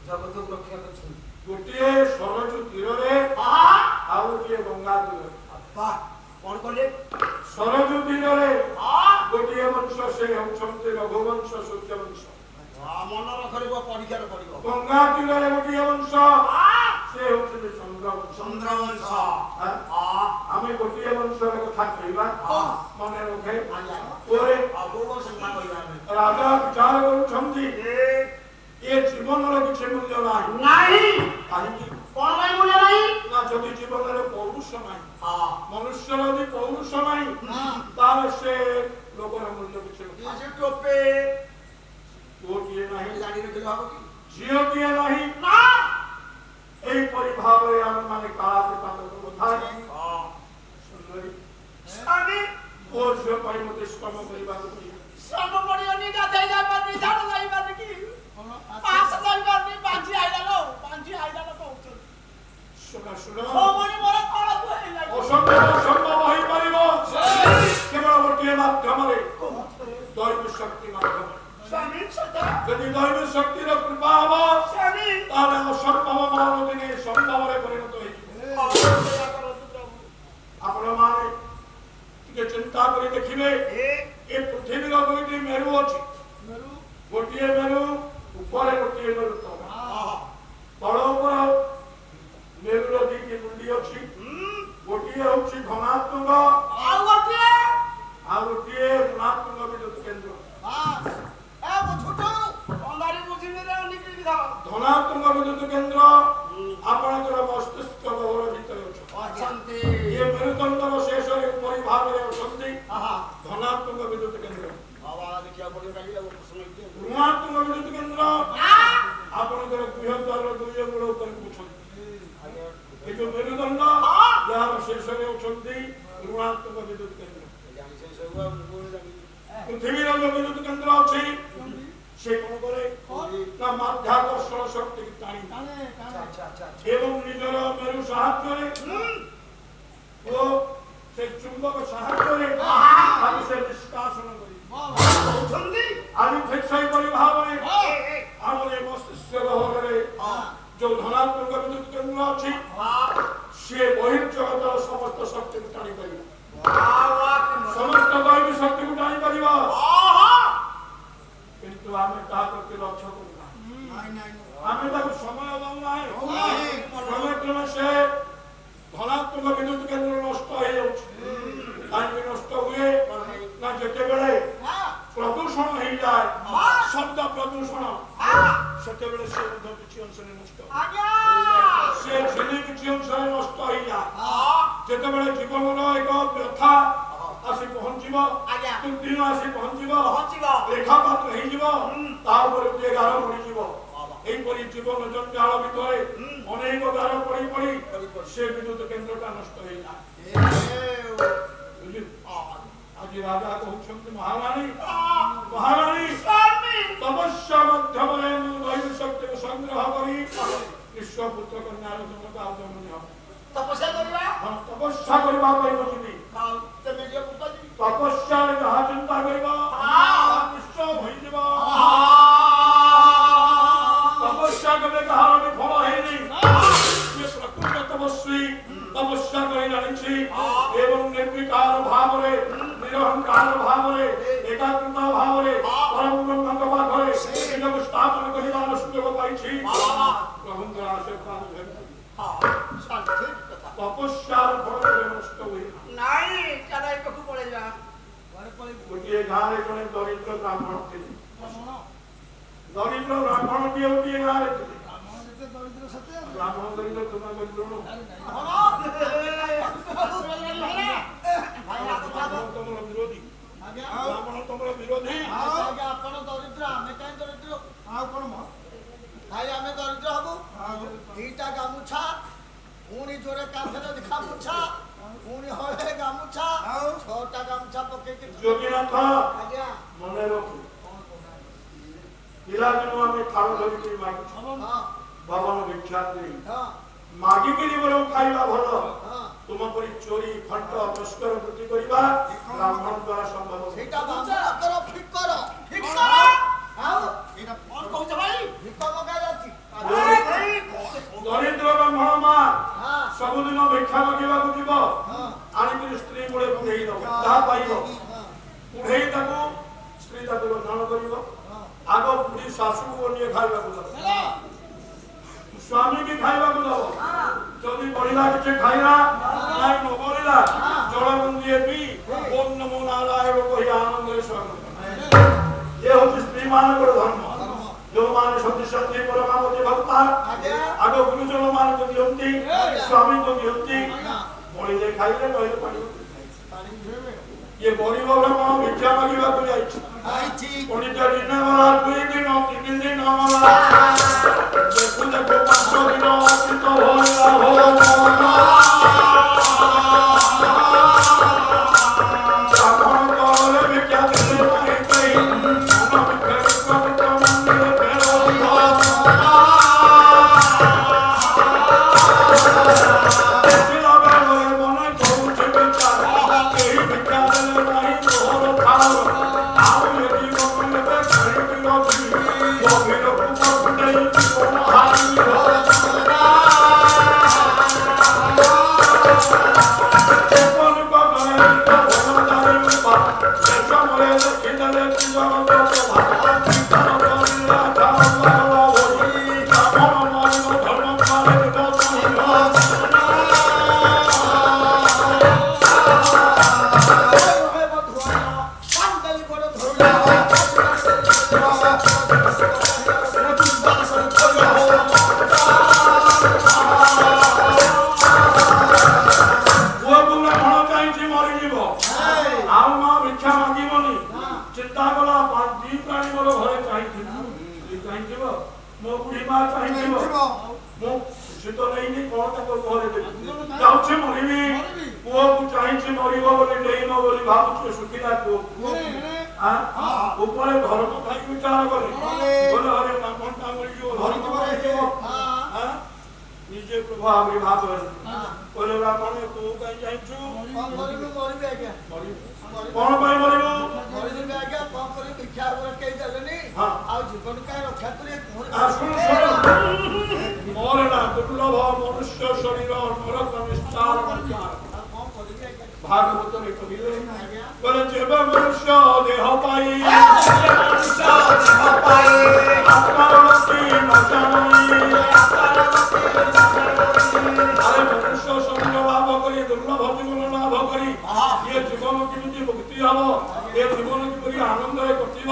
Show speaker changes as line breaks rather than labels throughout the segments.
ଜଗତକୁ ରକ୍ଷା କରୁଛନ୍ତି।
ଗୋଟିଏ ସରଜୁ ତୀରରେ ଆଉ ଗୋଟିଏ ଗଙ୍ଗା ତୀରରେ।
କଣ କଲେ?
ସରଜୁ ତୀରରେ ଗୋଟିଏ ବଂଶ ସେ ହେଉଛନ୍ତି ରଘୁବଂଶ ସୂର୍ଯ୍ୟବଂଶ।
ମନ ରଖିବ, ପରୀକ୍ଷାରେ ପଡିବ।
ଗଙ୍ଗା ତୀରରେ ଗୋଟିଏ ବଂଶ ସେ ହେଉଛନ୍ତି ଚନ୍ଦ୍ରବଂଶ।
ଚନ୍ଦ୍ରବଂଶ।
ଆମେ ଗୋଟିଏ ବଂଶର କଥା କହିବା, ମନେ ରଖେ। ରାଜା ବିଚାର କରୁଛନ୍ତି ଏ ଜୀବନର କିଛି ମୂଲ୍ୟ ନାହିଁ। କାହିଁକି?
କଣ ପାଇଁ ମୂଲ୍ୟ ନାହିଁ?
ନା ଯଦି ଜୀବନରେ ପୌରୁଷ ନାହିଁ, ମନୁଷ୍ୟର ଯଦି ପୌରୁଷ ନାହିଁ, ତାହେଲେ ସେ ଲୋକର ମୂଲ୍ୟ କିଛି ନାହିଁ। ପୁଅଟିଏ ନାହିଁ, ଝିଅଟିଏ ନାହିଁ, ଏହିପରି ଭାବରେ ଆମେମାନେ କାଳାତିପାତ କରୁଥାଏ। ସୁନ୍ଦରୀ ପୁଅ ଝିଅ ପାଇଁ ମୋତେ ଶ୍ରମ କରିବାକୁ ପଡ଼ିବ।
ଶ୍ରମ ପଡ଼ିବନି, ଗାଧେଇ ଯାଇପାରୁନି, ଝାଡ଼ ଯାଇପାରୁନି, କି ପାସ ଯାଇପାରୁନି, ବାଞ୍ଜି ଆଇଲାଲ କହୁଛନ୍ତି।
ଅସମ୍ଭବ ହୋଇପାରିବ କେବଳ ଗୋଟିଏ ମାଧ୍ୟମରେ, ଦୈବ ଶକ୍ତି ମାଧ୍ୟମରେ। ଯଦି ଦୈବ ଶକ୍ତିର କୃପା ହବ, ତାହେଲେ ଅସମ୍ଭବ ମାନ ଦିନେ ସମ୍ଭବରେ ପରିଣତ ହେଇଯିବ। ଆପଣମାନେ ଟିକେ ଚିନ୍ତା କରି ଦେଖିବେ, ଏ ପୃଥିବୀର ଦୁଇଟି ମେରୁ ଅଛି। ଗୋଟିଏ ମେରୁ ଉପରେ, ଗୋଟିଏ ମେରୁ ତଳେ। ତଳ ଉପର ମେରୁର ଦୁଇଟି ମୁଣ୍ଡି ଅଛି। ଗୋଟିଏ ହେଉଛି ଧନାତ୍ମକ, ଆଉ ଗୋଟିଏ ଋଣାତ୍ମକ ବିଦ୍ୟୁତ କେନ୍ଦ୍ର। ଧନାତ୍ମକ ବିଦ୍ୟୁତ କେନ୍ଦ୍ର ଆପଣଙ୍କର ମସ୍ତିଷ୍କ ଗହ୍ୱର ଭିତରେ ଅଛନ୍ତି। ଏ ମେରୁଦଣ୍ଡର ଶେଷରେ ଉପରି ଭାଗରେ ଅଛନ୍ତି ଧନାତ୍ମକ ବିଦ୍ୟୁତ କେନ୍ଦ୍ର। ଋଣାତ୍ମକ ବିଦ୍ୟୁତ କେନ୍ଦ୍ର ଆପଣଙ୍କର ଗୃହଦ୍ୱାର ଦୁଇ ଅଙ୍ଗୁଳ ଉପରେ ଅଛନ୍ତି। ଏ ଯୋଉ ମେରୁଦଣ୍ଡ, ଯାହାର ଶେଷରେ ଅଛନ୍ତି ଋଣାତ୍ମକ ବିଦ୍ୟୁତ କେନ୍ଦ୍ର। ପୃଥିବୀର ଯୋଉ ବିଦ୍ୟୁତ କେନ୍ଦ୍ର ଅଛି, ସେ କଣ କରେ ନା ମାଧ୍ୟାକର୍ଷଣ ଶକ୍ତିକୁ ଟାଣି ଏବଂ ନିଜର ମେରୁ ସାହାଯ୍ୟରେ ଓ ସେ ଚୁମ୍ବକ ସାହାଯ୍ୟରେ ତାକୁ ସେ ନିଷ୍କାସନ କରି ଆଜି ଠିକ ସେହିପରି ଭାବରେ ଆମର ଏ ମସ୍ତିଷ୍କ ଗହ୍ୱରରେ ଯୋଉ ଧନାତ୍ମକ ବିଦ୍ୟୁତ କେନ୍ଦ୍ର ଅଛି, ସିଏ ବହିର୍ଜଗତର ସମସ୍ତ ଶକ୍ତିକୁ ଟାଣି ପାରିବ, ସମସ୍ତ ଦୈବ ଶକ୍ତିକୁ ଟାଣି ପାରିବ। କିନ୍ତୁ ଆମେ ତାହା ପ୍ରତି ଲକ୍ଷ୍ୟ କରୁନା, ଆମେ ତାକୁ ସମୟ ଦଉନାହିଁ। କ୍ରମେ କ୍ରମେ ସେ ଧନାତ୍ମକ ବିଦ୍ୟୁତ କେନ୍ଦ୍ର ନଷ୍ଟ ହେଇଯାଉଛି। କାହିଁକି ନଷ୍ଟ ହୁଏ ନା ଯେତେବେଳେ ପ୍ରଦୂଷଣ ହେଇଯାଏ, ଶବ୍ଦ ପ୍ରଦୂଷଣ, ସେତେବେଳେ ସେ ମଧ୍ୟ କିଛି ଅଂଶରେ ନଷ୍ଟ, ସେ ଝିଲି କିଛି ଅଂଶରେ ନଷ୍ଟ ହେଇଯାଏ। ଯେତେବେଳେ ଜୀବନର ଏକ ବ୍ୟଥା ଆସି ପହଞ୍ଚିବ, ଦିନ ଆସି ପହଞ୍ଚିବ, ରେଖାପାତ ହେଇଯିବ, ତା ଉପରେ ଗୋଟିଏ ଗାର ପଡ଼ିଯିବ। ଏହିପରି ଜୀବନ ଜଞ୍ଜାଳ ଭିତରେ ଅନେକ ଗାର ପଡ଼ି ପଡ଼ି ସେ ବିଦ୍ୟୁତ କେନ୍ଦ୍ରଟା ନଷ୍ଟ ହେଇଯାଏ। ଆଜି ରାଜା କହୁଛନ୍ତି, ମହାରାଣୀ ତପସ୍ୟା ମାଧ୍ୟମରେ ମୁଁ ଦୈବ ଶକ୍ତିକୁ ସଂଗ୍ରହ କରି ବିଶ୍ୱପୁତ୍ର କନ୍ୟାର ଜନତା ତପସ୍ୟା କରିବା ପାଇଁ ଯିବି। ତପସ୍ୟାରେ ଯାହା ଚିନ୍ତା କରିବ ନିଶ୍ଚୟ ହୋଇଯିବ। ତପସ୍ୟା କେବେ କାହାର ବିଫଳ ହେଇନି। ପ୍ରକୃତ ତପସ୍ୱୀ ତପସ୍ୟା କରି ଜାଣିଛି ଏବଂ ନିର୍ବିକାର ଭାବରେ, ନିରହଙ୍କାର ଭାବରେ, ଏକାଗ୍ରତା ଭାବରେ ପରମ ବ୍ରହ୍ମଙ୍କ ପାଖରେ ନିଜକୁ ସ୍ଥାପନ କରିବାର ସୁଯୋଗ ପାଇଛି। ପ୍ରଭୁଙ୍କର ଆଶୀର୍ବାଦ ତପସ୍ୟାର ଫଳ ନଷ୍ଟ ହୁଏ ନାହିଁ। ଗୋଟିଏ ଗାଁରେ ଜଣେ ଦରିଦ୍ର ବ୍ରାହ୍ମଣ ଥିଲେ। ଦରିଦ୍ର ବ୍ରାହ୍ମଣଟିଏ ଗୋଟିଏ ଗାଁରେ ଥିଲେ। ବ୍ରାହ୍ମଣ ଦରିଦ୍ର, ତୁମେ ଦରିଦ୍ର ତମର ବିରୋଧୀ, ବ୍ରାହ୍ମଣ ତମର ବିରୋଧୀ।
ଆପଣ ଦରିଦ୍ର, ଆମେ କାହିଁ ଦରିଦ୍ର? ଆଉ କଣ ଭାଇ, ଆମେ ଦରିଦ୍ର ହବୁ? ଦିଟା ଗାମୁଛା, ପୁଣି ଜୋରେ କାନ୍ଥରେ ଗାମୁଛା, ପୁଣି ହଳେ ଗାମୁଛା, 6ଟା ଗାମୁଛା ପକେଇକି
ଯୋଗୀନାଥ ମନେ ରଖୁ, ପିଲାଦିନୁ ଆମେ ଥାଳ ଧରିକିରି ମାଗୁଛୁ, ଭବନ ଭିକ୍ଷା ଦେଇ ମାଗିକିରି ବରଂ ଖାଇବା ଭଲ। ତୁମ ପରି ଚୋରି, ଖଣ୍ଟ, ତସ୍କର ବୃତ୍ତି କରିବା ବ୍ରାହ୍ମଣ ଦ୍ୱାରା ସମ୍ଭବ।
ସେଇଟା ବ୍ରାହ୍ମଣଙ୍କର ଫିକର। ଆଉ ଏଇଟା କଣ କହୁଛ ଭାଇ? ଭିକ ମଗା ଯାଉଛି।
ଦରିଦ୍ର ବ୍ରାହ୍ମଣ ମା
ହଁ
ସବୁଦିନ ଭିକ୍ଷା ମାଗିବାକୁ ଯିବ
ହଁ
ଆଣିକିରି ସ୍ତ୍ରୀ ମୂଳେ କୁଢେଇ ଦବ ଯାହା ପାଇବ
ହଁ
କୁଢେଇ ତାକୁ ସ୍ତ୍ରୀ ତାକୁ ରନ୍ଧନ କରିବ
ହଁ
ଆଗ ବୁଢୀ ଶାଶୁକୁ ବନିଏ ଖାଇବାକୁ ଦବ ସ୍ୱାମୀ କି ଖାଇବାକୁ ଦବ ଯଦି ବଳିଲା କିଛି ଖାଇଲା ନାଇଁ ନ ବଳିଲା ଜଳ ବୁନ୍ଦିଏ ପି ଓಂ ନମୋ ନାରାୟଣ କହି ଆନନ୍ଦରେ ସ୍ୱାଗତ ଏ ହଉଛି ସ୍ତ୍ରୀ ମାନଙ୍କର ଧର୍ମ ଯୋଉମାନେ ସତୀ ସତୀ ପରମାବତୀ ଭକ୍ତା ଆଗ ଗୁରୁଜନ ମାନଙ୍କୁ ଦିଅନ୍ତି ସ୍ୱାମୀଙ୍କୁ ଦିଅନ୍ତି ବଳିଲେ ଖାଇଲେ ରହିଲେ ପାଣି ଇଏ ଗରିବ ବ୍ରାହ୍ମଣ ଭିକ୍ଷା ମାଗିବାକୁ ଯାଇଛି ପୁଣି ତ ଦିନ ଗଲା 2 ଦିନ 3 ଦିନ ଗଲା ଦେଖୁ ଦେଖୁ 5 ଦିନ ଅତୀତ ଭରିଲା ବ୍ରାହ୍ମଣ ତଳେ ଭିକ୍ଷା ଦେଲେ ନାହିଁ କେହି ଉପରେ ଘର କଥା ବିଚାର କରେ ହରେ ବ୍ରାହ୍ମଣଟା ମିଳିଯିବ ନିଜେ ପ୍ରଭୁ ଆବିର୍ଭାବ ହେଲେ କହିଲେ ବ୍ରାହ୍ମଣ ତୁ କାହିଁ ଯାଇଛୁ କଣ ପାଇଁ ମରିବୁ ମୋର ନା ଦୁର୍ଲଭ ମନୁଷ୍ୟ ଶରୀର ନରକ ନିସ୍ତାର ଭାଗବତରେ କହିଲେ କହିଲେ ଯେବେ ମନୁଷ୍ୟ ଦେହ ପାଇ ଆତ୍ମାର ଗତି ନ ଜାଣି ଆରେ ମନୁଷ୍ୟ ଶରୀର ଲାଭ କରି ଦୁର୍ଲଭ ଜୀବନ ଲାଭ କରି ଏ ଜୀବନ କେମିତି ମୁକ୍ତି ହବ ଏ ଜୀବନ କିପରି ଆନନ୍ଦରେ କଟିବ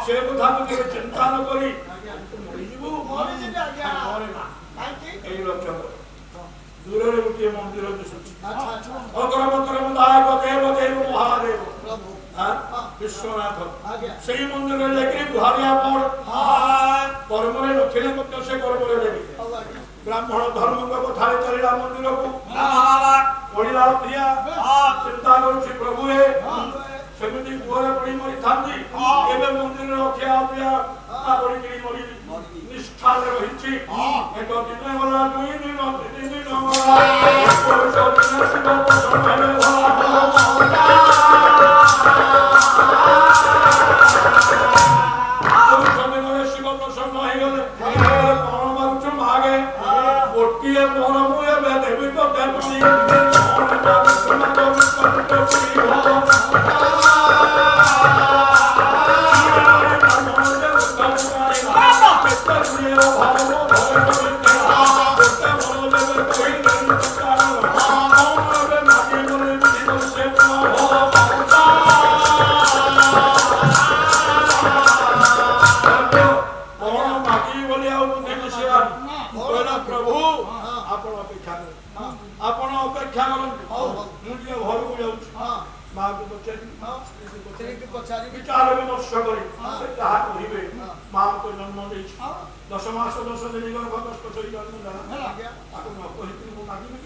ସେ କଥାକୁ କେବେ ଚିନ୍ତା ନ କରି ମରିଯିବୁ ଏଇ ଲକ୍ଷ୍ୟ ଦୂରରେ ଗୋଟିଏ ମନ୍ଦିର ଦିଶୁଛି ଅକରମ କରମ ଦାୟକ ଦେବ ଦେବ ମହାଦେବ ବିଶ୍ୱନାଥ ସେଇ ମନ୍ଦିରରେ ଯାଇକରି ଗୁହାରିଆ ପଡ କର୍ମରେ ନଥିଲେ ମଧ୍ୟ ସେ କର୍ମରେ ଦେବି ବ୍ରାହ୍ମଣ ଧର୍ମଙ୍କ କଥାରେ ଚାଲିଲା ମନ୍ଦିରକୁ ପଢିଲା ପ୍ରିୟା ଚିନ୍ତା କରୁଛି ପ୍ରଭୁ ସେମିତି ଗୁହରେ ପଡି ମରିଥାନ୍ତି ଏବେ ମନ୍ଦିରରେ ରଖିବା ପ୍ରିୟା ପଡିକିରି ମରିବି ନିଷ୍ଠାରେ ରହିଛି ଏକ ଦିନ ଗଲା 2 ଦିନ 3 ଦିନ ଗଲା ଶିବ ପ୍ରସନ୍ନ ହେଇଗଲେ କଣ ମାରୁଛୁ ମାଗେ ଗୋଟିଏ ମୋର ମୁଁ ଏବେ ଦେବି ତତେ ଆପଣ ଅପେକ୍ଷା କରନ୍ତୁ ମୁଁ ଟିକେ ଘରକୁ ଯାଉଛି ମାଆକୁ ପଚାରି ବିଚାର ବିମର୍ଶ କରି ଯାହା କହିବେ ମାଆଙ୍କୁ ଜନ୍ମ ଦେଇଛି 10 ମାସ 10 ଦିନ ଗର୍ଭସ୍ଥ ଶୋଇ ଜନ୍ମ ଦେଲା ତାକୁ ନ କହିକି ମୁଁ ମାଗିବି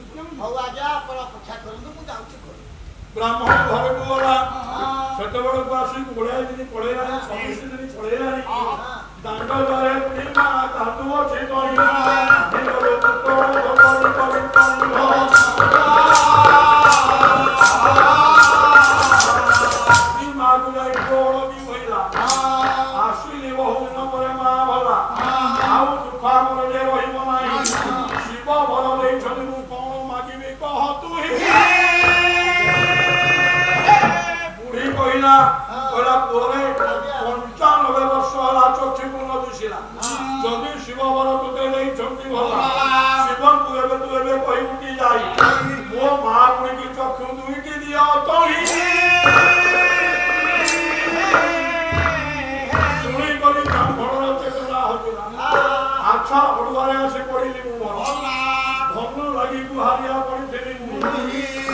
ବ୍ରାହ୍ମଣ ଘରକୁ ଗଲା ସେତେବେଳକୁ ଆସିକି 20 ଦିନ ପଳେଇଲାଣି 26 ଦିନ ପଳେଇଲାଣି ଦାଣ୍ଡ ଦ୍ୱାରେ ପୂର୍ଣ୍ଣିମା କାନ୍ଦୁ ଅଛି ମାକୁ ଯାଇ ଗୋଳ ବି କହିଲା ଆସିଲି ବହୁ ଦିନ ପରେ ମା ଭଲା ଆଉ ଦୁଃଖ ଆମର ଯେ ଦେଇଛନ୍ତି ଭଲ ଶିବଙ୍କୁ ଏବେ ତୁ ଏବେ କହି ଉଠି ଯାଇ ମୋ ମା ପୁଣିକି ଚକ୍ଷୁ ଦୁଇଟି ଦିଅ ତଳି ଶୁଣି କରି ବ୍ରାହ୍ମଣର ଚେତନା ହଜିଲା ଆଚ୍ଛା ଅଡୁଆରେ ଆସି ପଡ଼ିଲି ମୁଁ ଭଲ ଧନ ଲାଗି ଗୁହାରିଆ ପଡ଼ିଥିଲି ମୁଁ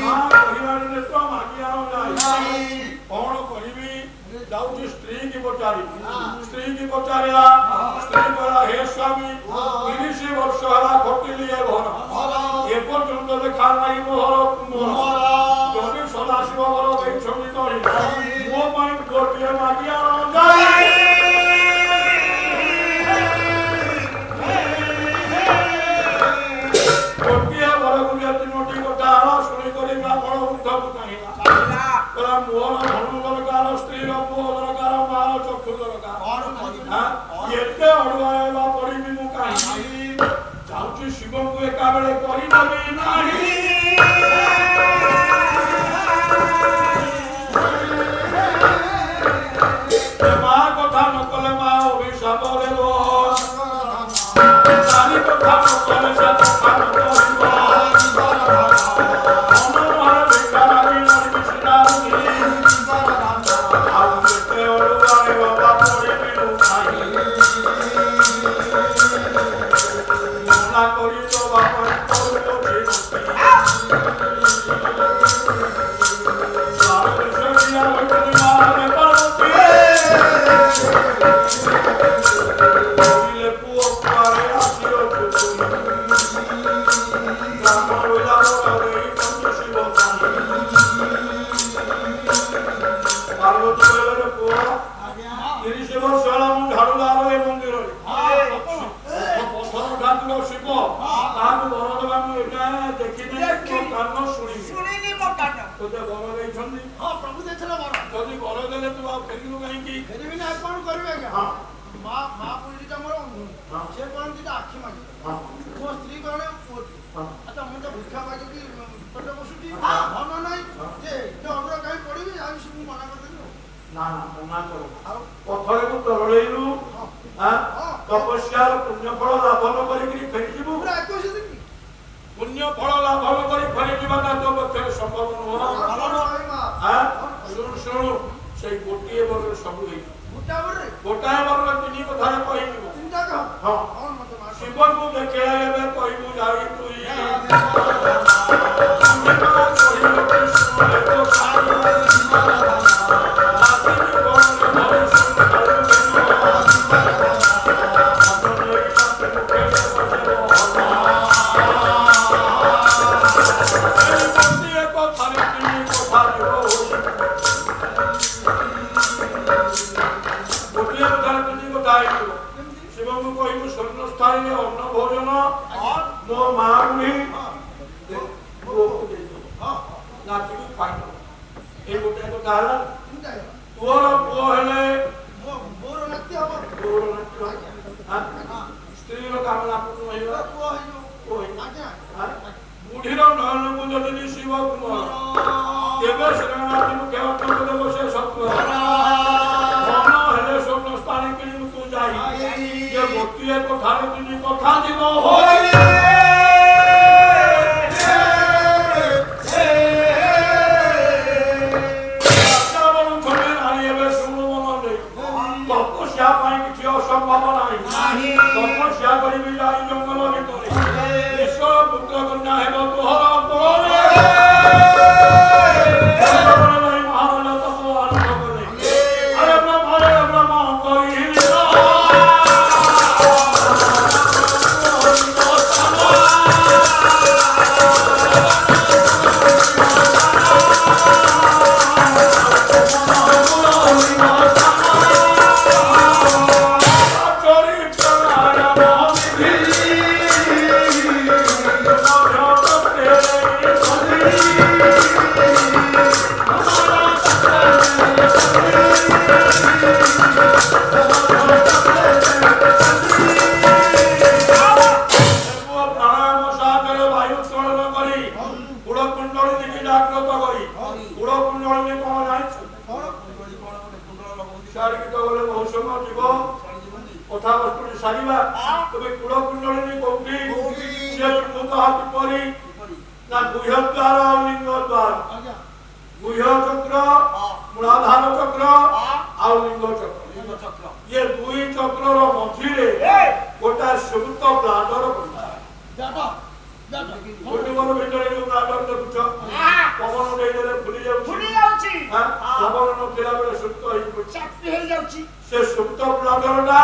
ମା କହିବାରେ ନେତ ମାଗି ଆଣ ଯାଇ କଣ କରିବି ଯାଉଛି ସ୍ତ୍ରୀ କି ପଚାରିବି ସ୍ତ୍ରୀ କି ପଚାରିଲା ସ୍ତ୍ରୀ କହିଲା ହେ ସ୍ୱାମୀ 30 ବର୍ଷ ହେଲା ଖଟିଲି ଏ ଘର ଏପର୍ଯ୍ୟନ୍ତ ଦେଖା ନାହିଁ ମୋହର ଯଦି ସଦାଶିବ ଘର ଦେଇଛନ୍ତି ତଳି ମୋ ପାଇଁ ଗୋଟିଏ ମାଗି ଆଣ ଯାଇ ଗୋଟିଏ ଘରକୁ ଯେ 3ଟି କଥା ଆଣ ଶୁଣି କରି ବ୍ରାହ୍ମଣ ଉଦ୍ଧକୁ ଚାହିଁଲା କହିଲା ମୋର ଧନ ଦରକାର ସ୍ତ୍ରୀର ପୁଅ ଦରକାର ମାର ଚକ୍ଷୁ ଦରକାର ଏତେ ଅଡୁଆ ହେବା ପଡ଼ିବି ମୁଁ କାହିଁକି ଯାଉଛି ଶିବଙ୍କୁ ଏକା ବେଳେ କରିଦେବି ନାହିଁ ମା କଥା ନ କଲେ ମା ଅଭିଶାପ ଦେବ ଚାରି କଥା ନ କଲେ ସେ କଥା ନ କରିବ ମନୋହର ଭିକ୍ଷା ଲାଗି ମଣିକି ସିନାରୁନି ଆଉ କେତେ ଅଡୁଆରେ ବାବା ପଡ଼ିବି ମୁଁ କାହିଁ ମନା କରି ଦବା ପାଇଁ କରୁଛି ତପସ୍ୟାର ପୁଣ୍ୟଫଳ ଲାଭନ କରିକି ଫେରିଯିବୁ ପୁଣ୍ୟଫଳ ଲାଭନ କରି ଫେରିଯିବାଟା ତୋ ପକ୍ଷରେ ସମ୍ଭବ ନୁହଁ ଶୁଣୁ ସେଇ ଗୋଟିଏ ବର୍ଗରେ ସବୁ ହେଇଯିବ ଗୋଟାଏ ବର୍ଗ 3 କଥାରେ କହିଯିବ ଶିବଙ୍କୁ ଦେଖେଇଲା ଏବେ କହିବୁ ଯାଇ ତୁଇ ଶିବଙ୍କୁ କହିବୁ ସ୍ୱର୍ଣ୍ଣ ସ୍ଥାନରେ ଅନ୍ନ ଭୋଜନ ମୋ ମା ବୁଢୀ ନାଚିକି ଖାଇବ ଏଇ ଗୋଟେ କଥା ହେଲା ତୋର ପୁଅ ହେଲେ ସ୍ତ୍ରୀର କାମନା ପୂର୍ଣ୍ଣ ହେଇଗଲା ବୁଢୀର ନୟନକୁ ଯଦି ଶିବ କୁମାର କେବେ ଶ୍ରୀନାଥ ମୁଖେ ଅର୍ପଣ ଦେବ ସେ ସତ୍ୟ ମନ ହେଲେ ସ୍ୱର୍ଣ୍ଣ ସ୍ଥାନ କିଣିବୁ ତୁ ଯାଇ ଯେ ଗୋଟିଏ କଥାରେ 3 କଥା ଯିବ ତପସ୍ୟା ପାଇଁ କିଛି ଅସମ୍ଭବ ନାହିଁ ତପସ୍ୟା କରିବି ଯାଇ ଜଙ୍ଗଲ ଭିତରେ ଈଶ୍ୱର ପୁତ୍ର କନ୍ୟା ହେବ ତୋହର ପରେ ମହାନ ତପ ଆରମ୍ଭ କଲେ ଆରେ ବ୍ରହ୍ମ କରି କଥାବସ୍ତୁ ସାରିବା ତବେ କୁଳ କୁଣ୍ଡଳୀ କିପରି ନା ଗୁହ୍ୟ ଦ୍ୱାର ଆଉ ଲିଙ୍ଗ ଦ୍ୱାର।
ଆଜ୍ଞା
ଗୁହ୍ୟ ଚକ୍ର, ମୂଳାଧାର ଚକ୍ର ଆଉ ଲିଙ୍ଗ ଚକ୍ର।
ଲିଙ୍ଗ ଚକ୍ର
ये दुई चक्रर मझिरे गोटा सुप्त ब्लाडर
ବ୍ୟାଟ
गोटे भितर जो ब्लाडर देखुछ पवन देले फुली
फुली
जाउछि
जाउछि
पवन नथिला बेले सुप्त होई पड़छि
चापी हे जाउछि
से सुप्त ब्लाडरटा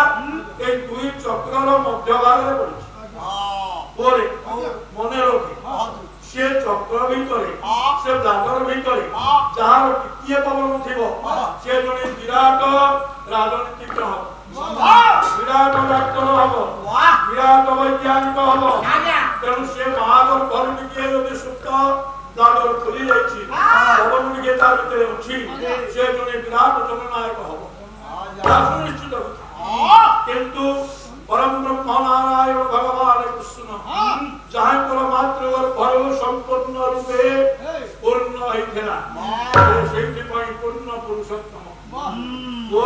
ए दुई चक्रर मध्य भागरे पड़छि ओरे मने रखि से चक्र भितरे से ब्लाडर भितरे जहार टिकिए पवन थिबो से जने विराट राजनीतिज्ञ हबो विराट डाक्टर हबो विराट वैज्ञानिक हबो तेणु से महागर घर टिकिए यदि सुप्त ब्लाडर खुली जाइछि पवन टिकिए ता भितरे अछि से जने विराट जननायक हबो सुनिश्चित किंतु परम ब्रह्म नारायण भगवान कृष्ण जहाँ पर मात्र भर संपूर्ण रूपे पूर्ण होइथिला सेठी पई पूर्ण पुरुषोत्तम वो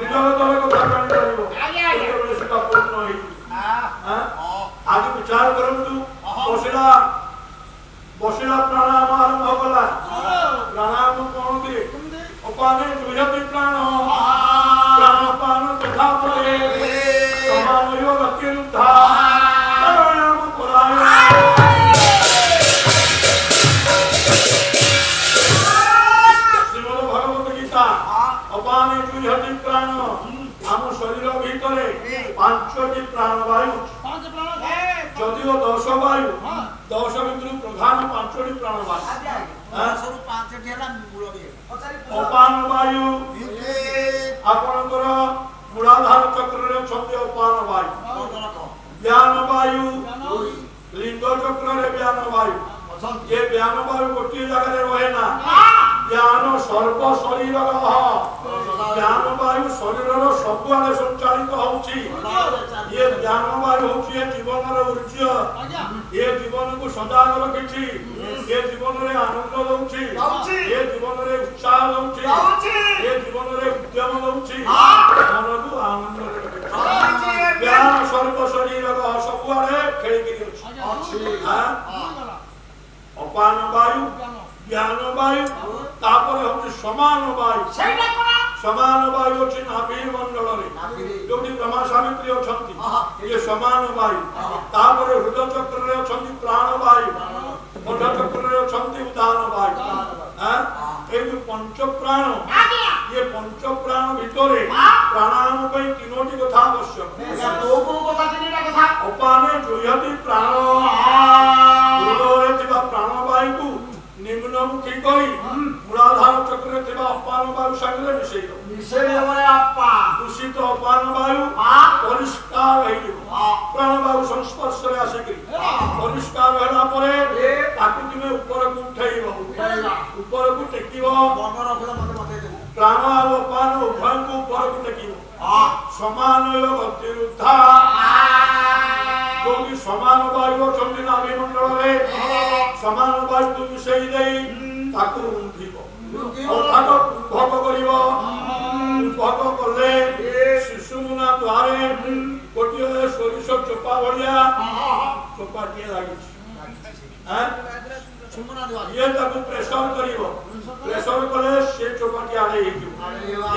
विजयदर को जानि परिबो केवल सेटा पूर्ण होई आज विचार करंतु बसिला प्राणायाम आरंभ कला प्राणायाम कोन करे अपाने जुयति प्राण प्राणपान तथा परे समान योग अत्युद्धा प्राणायाम परायण श्रीमद् भगवत गीता अपाने जुयति प्राण आम शरीर भितरे पांचटी प्राणवायु
ପାଞ୍ଚ ପ୍ରାଣ
যদিও 10 বায়ু 10 ভিতর প্রধান পাঁচটি প্রাণবায়ু
ସବୁ ପାଞ୍ଚଟି ହେଲା ମୂଳ ବି
অপান বায়ু ଆପଣଙ୍କର ମୂଳାଧାର ଚକ୍ରରେ ଅଛନ୍ତି ଅପାନ ବାୟୁ ଜ୍ଞାନ ବାୟୁ লিঙ্গ চক্রে জ্ঞান বায়ু ये জ্ঞান বায়ু গোটিয়ে জায়গায় রহে না জ্ঞান সর্ব শরীর জ্ঞান বায়ু শরীরর ସବୁଆଡେ সঞ্চালিত হଉଛି ये জ্ঞান বায়ু হচ্ছে জীবনର ঊর্জ্জ ये জীবনକୁ ସଜାଗ ରଖିଛି ये জীবନରେ ଆନନ୍ଦ ଦଉଛି ये জীবନରେ ଉତ୍ସାହ ଦଉଛି ये জীবନରେ ଉଦ୍ୟମ ଦଉଛି ମନକୁ ଆନନ୍ଦରେ ରଖିଛି জ্ঞাନ ସର୍ବ ଶରୀରର ସବୁଆଡେ ଖେଳିକି ଅଛି अपान वायु ज्ञान वायु तापर होची समान वायु
सेटा कोन
समान वायु होची नाभि मंडल रे जोटी ब्रह्मा सावित्री अछंती ये समान वायु तापर हृदय चक्र रे अछंती प्राण वायु मध्य चक्र रे अछंती उदान वायु हां ए जो पंच प्राण ये पंच प्राण भितरे प्राणायाम पई तीनोटी कथा आवश्यक
को कथा तीनटा कथा
अपाने जुयति प्राण प्राणवायु को निम्नमुखी करी मूलाधार चक्र थिबा अपान वायु संगे मिसेई दूषित अपान वायु परिष्कार प्राणवायु संस्पर्श रे आसिकरी परिष्कार होला परे ताकु तुमे ऊपर को उठाइबो ऊपर को टेकिबो प्राण और अपान उभय को ऊपर को टेकिबो समान योग अतिरुद्धा क्योंकि समान वायु अछंती नाभि मंडल रे समान वायु को मिसेई देई ताकु उठिबो अर्थात भोग करिबो भोग करले शिशुमुना द्वारे गोटिए सोरिष चोपा भलिया चोपा के लागि हैं ये ताकु प्रेशर करिबो प्रेशर करे से चोपा के आले हिजो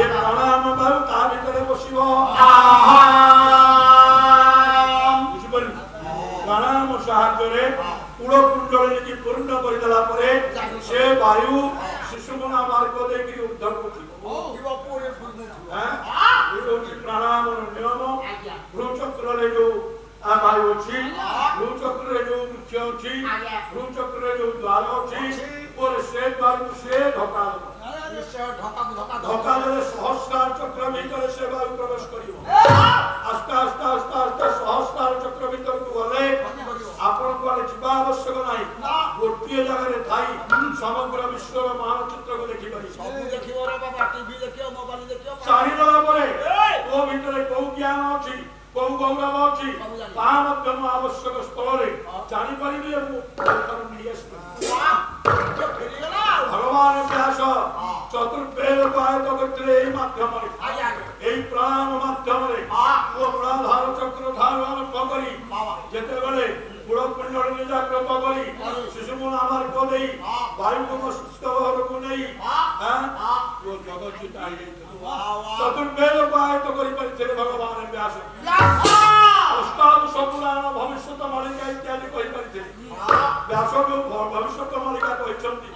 ये प्राणायाम वायु ता भीतर बसिबो प्राणायाम साहाय्य कूड़कुंडली की पूर्ण करदेला परे से वायु शिशुमना मार्ग देकरी उद्धर को प्राणायाम नियम भ्रूचक्र रे जो वायु अछि भ्रूचक्र रे जो मुख्य अछि भ्रूचक्र रे जो द्वार अछि और से द्वार से ढका धक्का देले सहस्रार चक्र भीतर से वायु प्रवेश करिवो आस्ते आस्ते आस्ते आस्ते सहस्रार चक्र भीतर को गले आपण को जिबा आवश्यक नाही गोटिए जगह रे थाई समग्र विश्व मानचित्र को देखि पारि सब देखियो रे बाबा टीवी देखियो मोबाइल देखियो चाहि दला परे ओ भीतर को ज्ञान अछि को गौरव अछि ता मध्य आवश्यक स्थल रे जानि परिबे भगवान व्यास चतुर्वेद पायत करते एई माध्यम रे एई प्राण माध्यम रे ओ मूलाधार चक्र धारण करी जेते बेले कूड़कुंडली ବାୟୁକୁ ମସ୍ତିଷ୍କ ଘରକୁ ନେଇ ଜଗତଜିତା ହେଇଯାଇଥିଲେ ଚତୁର୍ବେଦକୁ ଆୟତ କରିପାରିଥିଲେ ଭଗବାନ ବ୍ୟାସ ଅଷ୍ଟାଦଶ ଭବିଷ୍ୟତ ମାଳିକା ଇତ୍ୟାଦି କହିପାରିଥିଲେ ବ୍ୟାସ ଭବିଷ୍ୟତ ମାଳିକା କହିଛନ୍ତି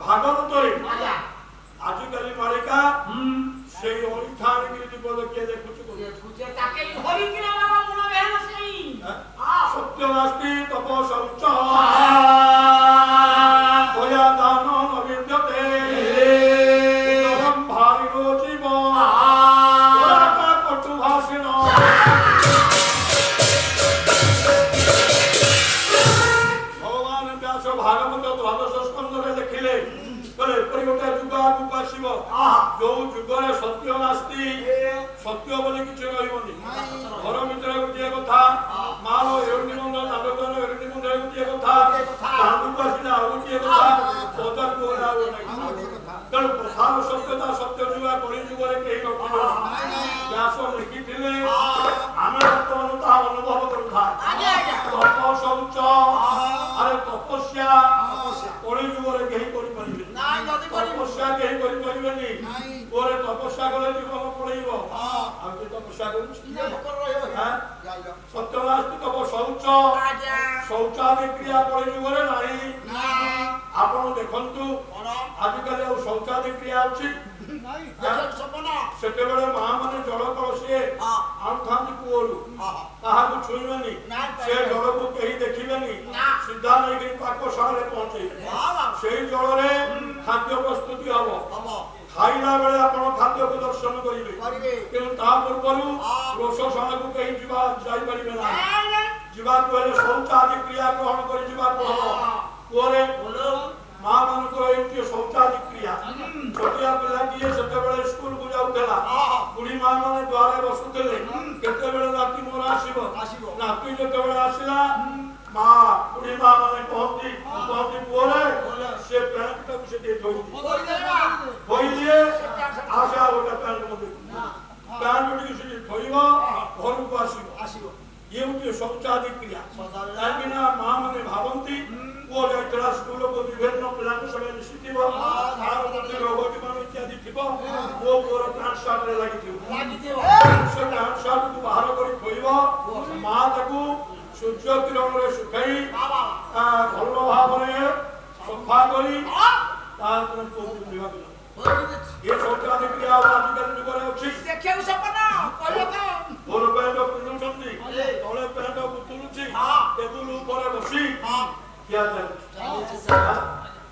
ଭାଗବତରେ ଆଜିକାଲି ମାଳିକା ସେଇ ଅଇଠା ଆଣିକି ବିପଦ କିଏ ଦେଖୁଛୁ ସତ୍ୟ ନାସ୍ତି ତପ ଶୌଚ ଦୟା ଦାନ ନ ବିଦ୍ୟତେ ଇତରଂ ଭାରିଣୋ ଜୀବ ପୁରାକା କଟୁ ଭାଷିଣ ଭଗବାନ ବ୍ୟାସ ଭାଗବତ ଦ୍ୱାଦଶ ସ୍କନ୍ଧରେ ଲେଖିଲେ ଏପରି ଗୋଟେ ଯୁଗ ଆଗକୁ ଆସିବ ଯୋଉ ଯୁଗରେ ସତ୍ୟ ନାସ୍ତି ସତ୍ୟ ବୋଲି କିଛି ରହିବନି ଘର ଭିତରେ ଗୋଟିଏ କଥା ମାର ଏରୁଣ୍ଡି ବନ୍ଧ ନାଗର ଏରୁଣ୍ଡି ବନ୍ଧରେ ଗୋଟିଏ କଥା ଦାଣ୍ଡକୁ ଆସିଲେ ଆଉ ଗୋଟିଏ କଥା ବଜାରକୁ ଗଲେ ଆଉ ଗୋଟିଏ ତେଣୁ କଥାର ସତ୍ୟତା ସତ୍ୟ ଯୁଗ କଳି ଯୁଗରେ କେହି ରଖିବ ବ୍ୟାସ ଲେଖିଥିଲେ ଆମେ ବର୍ତ୍ତମାନ ତାହା ଅନୁଭବ କରୁଥା ତପ ଶୌଚ ଆରେ ତପସ୍ୟା କଳି ଯୁଗରେ କେହି କରିପାରିବେ ତପସ୍ୟା କେହି କରିପାରିବେନି ପରେ ତପସ୍ୟା କଲେ ଜୀବନ ପଳେଇବ ଆଉ କିଏ ତପସ୍ୟା କରୁଛି ସତ୍ୟନାସ୍ତି ତପ ଶୌଚ ଶୌଚାଦି କ୍ରିୟା କଳି ଯୁଗରେ ନାହିଁ ଆପଣ ଦେଖନ୍ତୁ ଆଜିକାଲି ଆଉ ଶୌଚାଦି କ୍ରିୟା ଅଛି ସେତେବେଳେ ମା ମାନେ ଜଳ କଳସିଏ ଆଣୁଥାନ୍ତି କୂଅରୁ ତାହାକୁ ଛୁଇଁବେନି ସେ ଜଳକୁ କେହି ଦେଖିବେନି ସିଧା ନେଇକି ପାକଶାଳାରେ ପହଞ୍ଚେଇବେ ସେଇ ଜଳରେ ଖାଦ୍ୟ ପ୍ରସ୍ତୁତି ହବ ଖାଇଲା ବେଳେ ଆପଣ ଖାଦ୍ୟକୁ ଦର୍ଶନ କରିବେ କିନ୍ତୁ ତା ପୂର୍ବରୁ ରୋଷଶାଳାକୁ କେହି ଯାଇପାରିବେ ନାହିଁ ଯିବାକୁ ହେଲେ ଶୌଚାଦି କ୍ରିୟା ଗ୍ରହଣ କରି ଯିବାକୁ ହବ କୂଅରେ ମା ମାନଙ୍କର ଏମିତି ଶୌଚାଦି କ୍ରିୟା ଛୋଟିଆ ପିଲାଟିଏ ସେତେବେଳେ ସ୍କୁଲକୁ ଯାଉଥିଲା ବୁଢୀ ମା ମାନେ ଦ୍ୱାରେ ବସୁଥିଲେ କେତେବେଳେ ନାତି ମୋର ଆସିବ ନାତି ଯେତେବେଳେ ଆସିଲା ମା ବୁଢୀ ମା ମାନେ କହନ୍ତି ପୁଅରେ ସେ ପ୍ୟାଣ୍ଟଟାକୁ ସେ ଟିକେ ଧୋଇଦିଏ ଆସେ ଆଉ ଗୋଟେ ପ୍ୟାଣ୍ଟ ମତେ ପ୍ୟାଣ୍ଟ ଟିକେ ସେଠି ଧୋଇବ ଘରକୁ ଆସିବ ଇଏ ଗୋଟିଏ ଶୌଚାଦି କ୍ରିୟା କାହିଁକି ନା ମା ମାନେ ଭାବନ୍ତି ପୁଅ ଯାଇଥିଲା ସ୍କୁଲକୁ ବିଭିନ୍ନ ପିଲାଙ୍କ ସଙ୍ଗେ ମିଶିଥିବ ତାର ମଧ୍ୟ ରୋଗ ଜୀବାଣୁ ଇତ୍ୟାଦି ଥିବ ପୁଅର ପ୍ୟାଣ୍ଟ ସାର୍ଟରେ ଲାଗିଥିବ ସେ ପ୍ୟାଣ୍ଟ ସାର୍ଟକୁ ବାହାର କରି ଥୋଇବ ମା ତାକୁ ସୂର୍ଯ୍ୟ କିରଣରେ ଶୁଖାଇ ଭଲ ଭାବରେ ସଫା କରି ତାପରେ ପୁଅକୁ ପିନ୍ଧିବାକୁ ଏ ଶୌଚାଦି କ୍ରିୟା ଆଜିକାଲି ଯୁଗରେ ଅଛି ଭଲ ପ୍ୟାଣ୍ଟ ପିନ୍ଧୁଛନ୍ତି ତଳେ ପ୍ୟାଣ୍ଟ ବୁତୁରୁଛି ଟେବୁଲ ଉପରେ ବସି ଖିଆ ଚାଲିଛି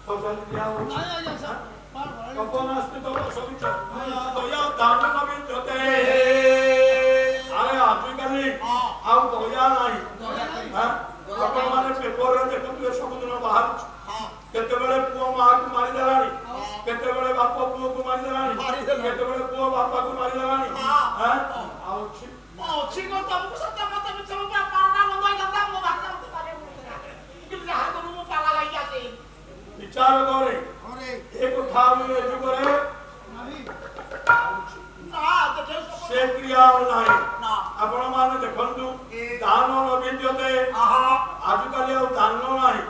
ଶୌଚାଦି କ୍ରିୟା ହଉଛି ତପନାସ୍ତି ତପ ଶୌଚ ଦୟା ଦାନ ନ ବିଦ୍ୟତେ ଆରେ ଆଜିକାଲି ଆଉ ଦୟା ନାହିଁ ଆପଣମାନେ ପେପରରେ ଦେଖୁଥିବେ ସବୁଦିନ ବାହାରୁଛି କେତେବେଳେ ପୁଅ ମାଆକୁ ମାରିଦେଲାଣି କେତେବେଳେ ବାପ ପୁଅକୁ ମାରିଦେଲାଣି କେତେବେଳେ ପୁଅ ବାପାକୁ ମାରିଦେଲାଣି ଆଉ ଅଛି ବିଚାର କରେ ଏ କଥା ଏ ଯୁଗରେ ସେ କ୍ରିୟା ଆଉ ନାହିଁ ଆପଣ ମାନେ ଦେଖନ୍ତୁ ଦାନ ନ ବିଦ୍ୟତେ ଆଜିକାଲି ଆଉ ଦାନ ନାହିଁ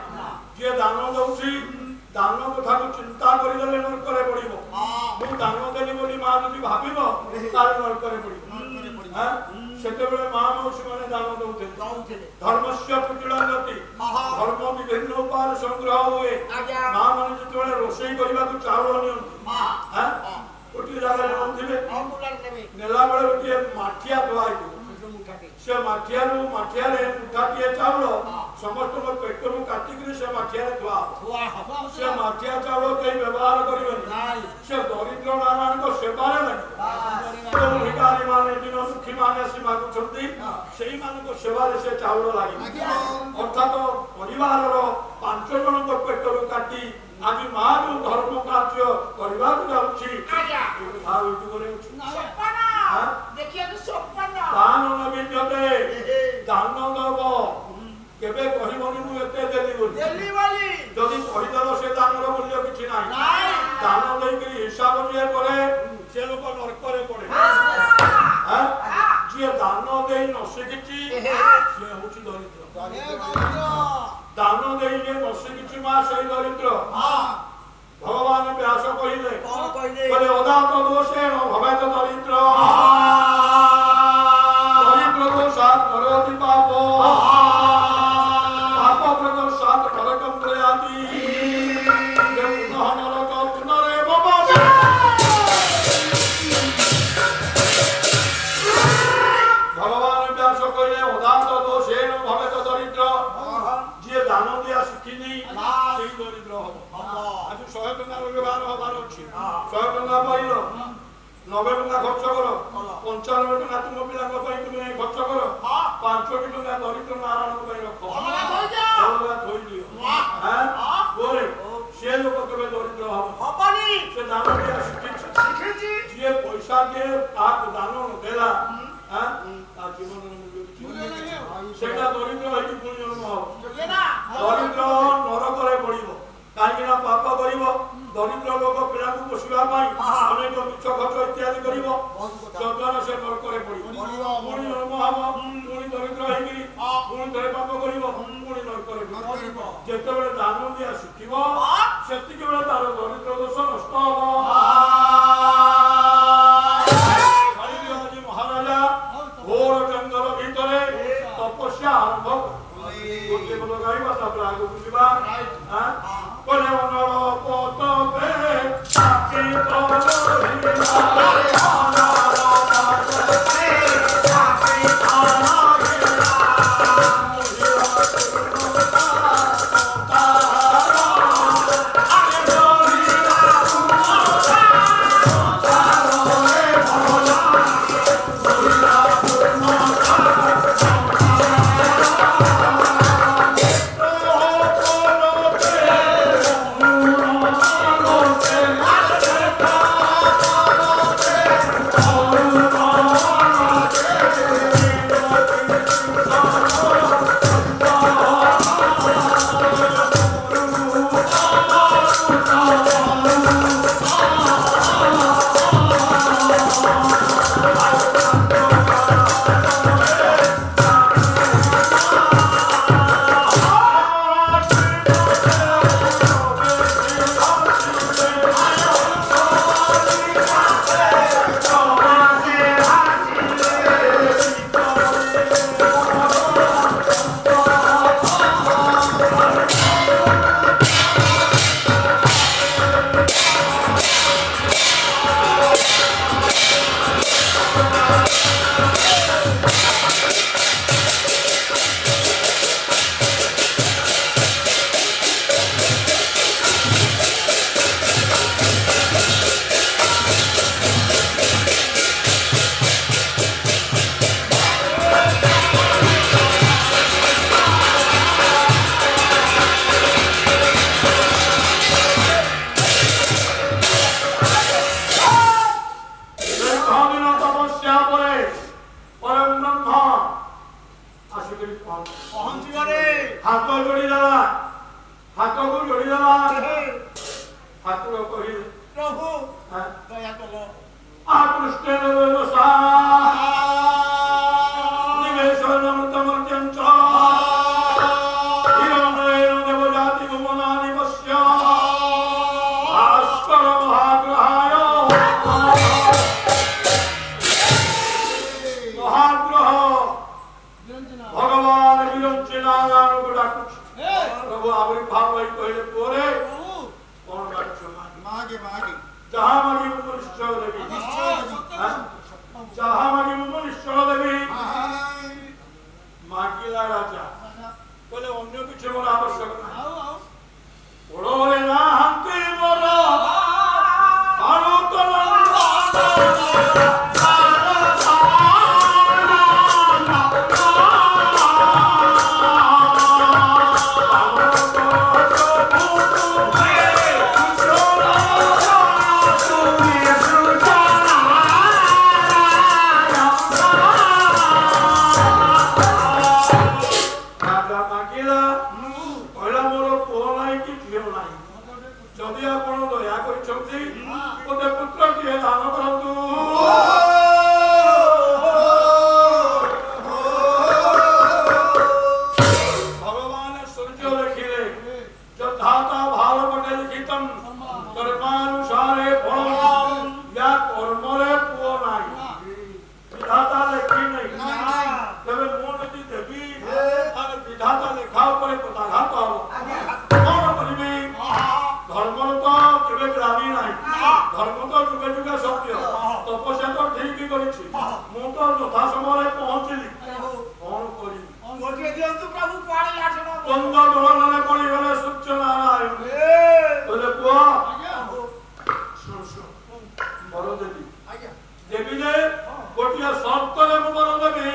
ଯିଏ ଦାନ ଦଉଛି ଦାନ କଥାକୁ ଚିନ୍ତା କରିଦେଲେ ନରକରେ ପଡିବ ମୁଁ ଦାନ ଦେଲି ବୋଲି ମା ଯଦି ଭାବିବ ତାହେଲେ ନରକରେ ପଡିବ ସେତେବେଳେ ମା ମାଉସୀ ମାନେ ଦାନ ଦଉଥିଲେ ଧର୍ମସ୍ୟ କୁଟିଳଙ୍ଗତି ଧର୍ମ ବିଭିନ୍ନ ଉପାୟରେ ସଂଗ୍ରହ ହୁଏ ମା ମାନେ ଯେତେବେଳେ ରୋଷେଇ କରିବାକୁ ଚାଉଳ ନିଅନ୍ତି ଗୋଟିଏ ଜାଗାରେ ନଉଥିବେ ନେଲା ବେଳେ ଗୋଟିଏ ମାଠିଆ ଧୁଆ ହେଇଥିବ ସେ ମାଠିଆରେ ମୁଠାଟିଏ ଚାଉଳ ସମସ୍ତଙ୍କ ପେଟରୁ କାଟିକିରି ସେ ମାଠିଆରେ ଧୁଆ ହବ ସେ ମାଠିଆ ଚାଉଳ କେହି ବ୍ୟବହାର କରିବେନି ସେ ଦରିଦ୍ର ନାରାୟଣଙ୍କ ସେବାରେ ଲାଗିବ ଭିକାରୀ ମାନେ ଦିନ ଦୁଃଖୀ ମାନେ ଆସି ମାଗୁଛନ୍ତି ସେଇମାନଙ୍କ ସେବାରେ ସେ ଚାଉଳ ଲାଗିବ ଅର୍ଥାତ ପରିବାରର 5 ଜଣଙ୍କ ପେଟରୁ କାଟି ଆଜି ମା ଯୋଉ ଧର୍ମ କାର୍ଯ୍ୟ କରିବାକୁ ଯାଉଛି ଦାନ ନ ବିଦ୍ୟତେ ଦାନ ଦବ କେବେ କହିବନି ମୁଁ ଏତେ ଦେଲି ବୋଲି ଯଦି କହିଦେଲ ସେ ଦାନର ମୂଲ୍ୟ କିଛି ନାହିଁ ଦାନ ଦେଇକି ହିସାବ ଯିଏ କରେ ସେ ଲୋକ ନରକରେ ପଡେ ଯିଏ ଦାନ ଦେଇ ନ ଶିଖିଛି ସେ ହଉଛି ଦରିଦ୍ର ଦାନ ଦେଇଲେ ବର୍ଷେ କିଛି ମାସ ସେଇ ଦରିଦ୍ର ଭଗବାନ ବ୍ୟାସ କହିଲେ କହିଲେ ଅଦାତ ଦୋଷେଣ ଭବେତ ଦରିଦ୍ର ଦରିଦ୍ର ଦୋଷାତ୍ କରୋତି ପାପ ପାପ ପ୍ରଦୋଷାତ୍ ନରକଂ ପ୍ରୟାତି ପୁନଃ ନରକ ପୁନରେବ ବାସେ। ଭଗବାନ ବ୍ୟାସ କହିଲେ ଅଦାତ ଦୋଷେଣ ଭବେତ ଦରିଦ୍ର ଯିଏ ଦାନ ଦିଆ ଶିଖିନି ସେଇ ଦରିଦ୍ର ହବ। ଆଜି 100 ଟଙ୍କାର ବ୍ୟବହାର ହବାର ଅଛି 100 ଟଙ୍କା ପାଇଲ 90 ଟଙ୍କା ଖର୍ଚ୍ଚ କର 95 ଟଙ୍କା ତୁମ ପିଲାଙ୍କ ପାଇଁ ତୁମେ ଖର୍ଚ୍ଚ କର 5 ଟଙ୍କା ଦରିଦ୍ର ନାରାୟଣଙ୍କ ପାଇଁ ରଖ ଥୋଇ ଦିଅ ଗୋରେ ସେ ଲୋକ କେବେ ଦରିଦ୍ର ହବନି। ସେ ଦାନ ଦିଆ ଶିଖିଛି ଯିଏ ପଇସା ଦିଏ ତାକୁ ଦାନ ଦେଲା ତା ଜୀବନର ମୂଲ୍ୟ କିଛି ସେଟା ଦରିଦ୍ର ହେଇକି ପୁଣି ଜନ୍ମ ହବ। ଦରିଦ୍ର ନରକରେ ପଡିବ କାହିଁକି ନା ପାପ କରିବ ଦରିଦ୍ର ଲୋକ ପିଲାଙ୍କୁ ପୋଷିବା ପାଇଁ ଅନେକ ମିଛ ଖର୍ଚ୍ଚ ଇତ୍ୟାଦି କରିବ ଯଦ୍ୱାରା ସେ ନରକରେ ପଡିବ ପୁଣି ଜନ୍ମ ହବ ପୁଣି ଦରିଦ୍ର ହେଇକିରି ପୁଣି ଥରେ ପାପ କରିବ ପୁଣି ନରକରେ ପଡିବ। ଯେତେବେଳେ ଦାନ ଦିଆ ଶିଖିବ ସେତିକି ବେଳେ ତାର ଦରିଦ୍ର ଦୋଷ ନଷ୍ଟ ହବ। ମହାରାଜା ଘୋର ଜଙ୍ଗଲ ଭିତରେ ତପସ୍ୟା ଆରମ୍ଭ ଗୋଟେ ଭଲ ଗାଇବା ତାପରେ ଆଗକୁ ଯିବା କହିଲେ ଅନଳ ପତବେ শিক্ষা উপরে পদাঘাত হব কଣ କରିବି ଧର୍ମର ତ କେବେ ଗ୍ରାମୀ ନାହିଁ ଧର୍ମ ତ ଯୁଗେ ଯୁଗେ ସତ୍ୟ ତପସ୍ୟା ତ ଠିକ କରିଛି ମୁଁ ତ ଯଥା ସମୟରେ ପହଞ୍ଚିଲି କଣ କରିବି
ଗୋଟିଏ ଦିଅନ୍ତୁ ପ୍ରଭୁ କୁଆଡ଼େ ଆସଣ
ଦ୍ୱନ୍ଦ ଦୋଳନରେ ପଡ଼ିଗଲେ ସୂର୍ଯ୍ୟ ନାରାୟଣ କହିଲେ ପୁଅ ଶୁଣ ଶୁଣ ବର ଦେବି ଦେବି ଯେ ଗୋଟିଏ ସର୍ତ୍ତରେ ମୁଁ ବର ଦେବି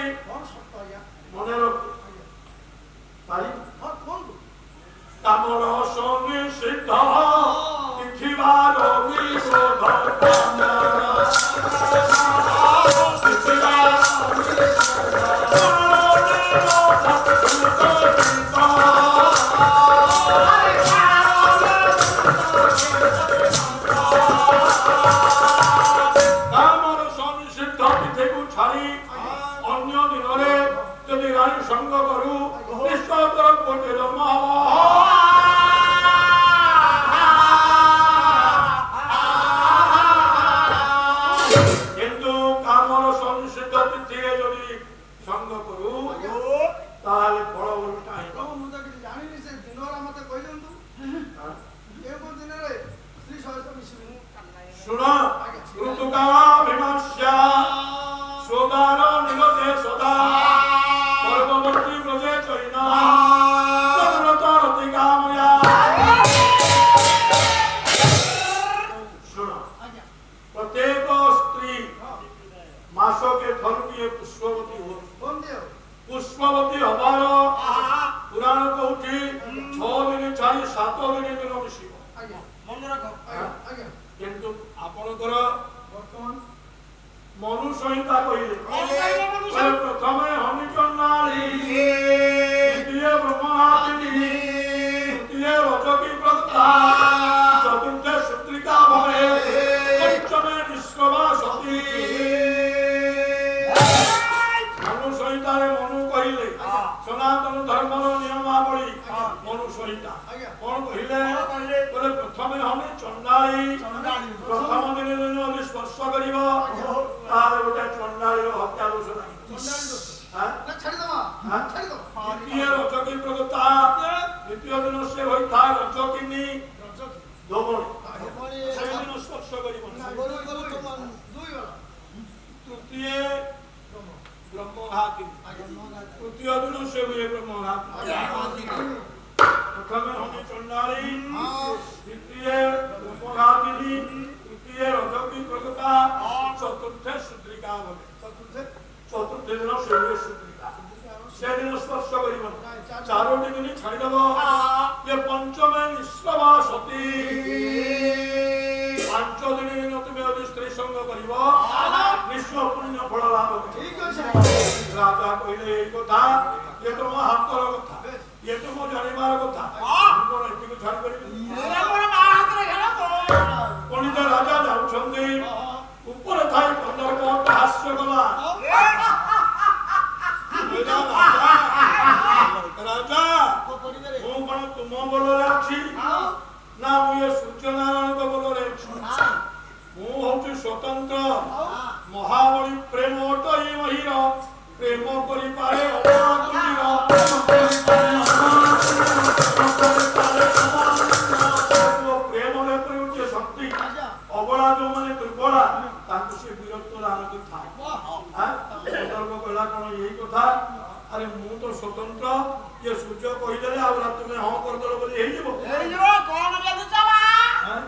ମନେ ରଖ ପାରି ତମର ସ୍ୱାମୀ ସିଦ୍ଧ ଦେଖିବାର ବିଶୋଧ संग करू निश्चय कोटे जन्म किंतु कामर संसिद्ध तिथिरे जदि संग करू ताले फल उल्टा ही
ମୁଁ ତ କିଛି ଜାଣିନି ସେ ଦିନରା ମତେ କହିଦିଅନ୍ତୁ ଏ କୋଉ ଦିନରେ ସ୍ତ୍ରୀ ସହିତ ମିଶିବି
सुन ऋतुकाल विमर्श्या सोदार निगते सदा पर्ववर्ती ब्रजे चैना तदरति कामया सुन प्रत्येक स्त्री मासो के थरुटिए पुष्पवती हो पुष्पवती हबार पुराण कहूची 6 दिन छाड़ी 7 दिन दिन मिसिब
मन रख
किंतु आपनकर वर्तमान मनु संहिता कहिले प्रथमे हनिचन्नाली द्वितीय ब्रह्महातिनी तृतीय रजकी प्रत्ता चतुर्थे सुत्रिका भवे पंचमे निष्कवा सती मनु संहिता रे मनु कहिले सनातन धर्मर नियमावली मनु संहिता कौन कहिले बोले प्रथमे हनि चंडाली प्रथम दिन दिन स्पर्श करिवो तारे गोटे चंडाली हत्या दोष नाही हां
छाड़ी दमा छाड़ी दो
द्वितीय रजकी प्रगता द्वितीय दिन से होइता रजकिनी दोबणी से दिन स्पर्श करिवो
गोरु गोरु तुम दुई बेला
तृतीय ब्रह्मघाती तृतीय दिन से हुए ब्रह्मघाती प्रथमे हनि चंडाली द्वितीय ब्रह्मघाती तृतीय रजकी प्रगता चतुर्थे सुद्रिका भवे चतुर्थ दिन से हुए सुद्रिका से दिन स्पर्श करिवो चारोटी दिन छाड़ी दबो ये पंचमे निष्कवा सती 5 दिन दिन तुम यदि स्त्री संग करिवो निश्चय पुण्य फल लाभ
ठीक अछि
राजा कहले এই কথা ये तो मो हातर कथा ये तो मो जानिबार कथा कोन एति को छाड़ करिवो
मेरा मोर मा हातरे घेरा तो
पंडित राजा जाउछंदी ऊपर थाई 15 कोट हास्य गला राजा
को परिवारे
ମୁଁ କଣ ତୁମ ବଳରେ ଅଛି ନା ମୁଁ ଏ ସୂର୍ଯ୍ୟ ନାରାୟଣଙ୍କ ବଳରେ ଅଛି ମୁଁ ହଉଛି ସ୍ୱତନ୍ତ୍ର ମହାବଳୀ ପ୍ରେମ ଅଟଇ ମହିର ପ୍ରେମ କରିପାରେ ଅମାତୁରୀର ପ୍ରେମରେ ହେଉଛି ଶକ୍ତି ଅବଳା ଯୋଉମାନେ ଦୁର୍ବଳା ତାଙ୍କୁ ସେ ବୀରତ୍ୱ ଦାନ କରିଥାଏ ସତର୍କ କହିଲା କଣ ଏଇ କଥା अरे मु तो स्वतंत्र ये सूर्य कहिदेले आ तुमे हां कर दलो बोली हेई जबो
कोन जदु चवा
हां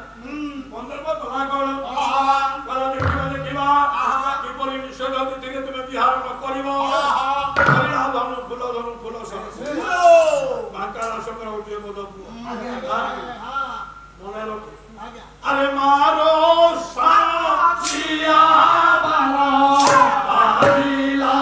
15 को तला कोन कला देखिबा कि परि निषेध दिते तुमे बिहार न करिवो करिला धनु फूल सब बांका संग्रह होते बदबु हां मने लोक अरे मारो साथिया बाला आदिला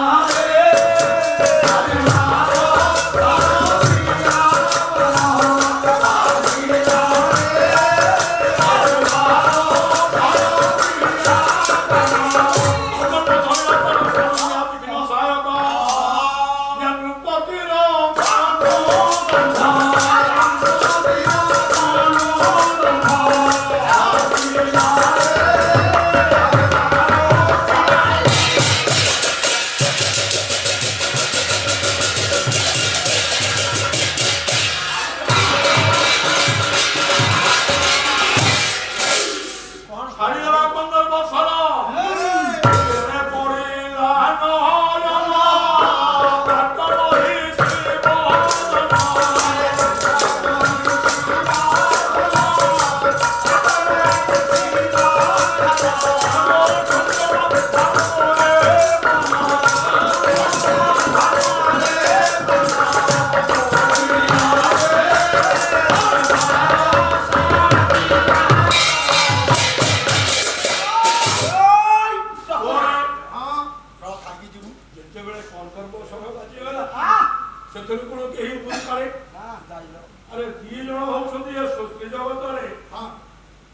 ବୁଝି ପାରେ
ହଁ ଯାଇଲ
ଆରେ ଦି ଜଣ ହଉଛନ୍ତି ଏ ସୃଷ୍ଟି ଜଗତରେ
ହଁ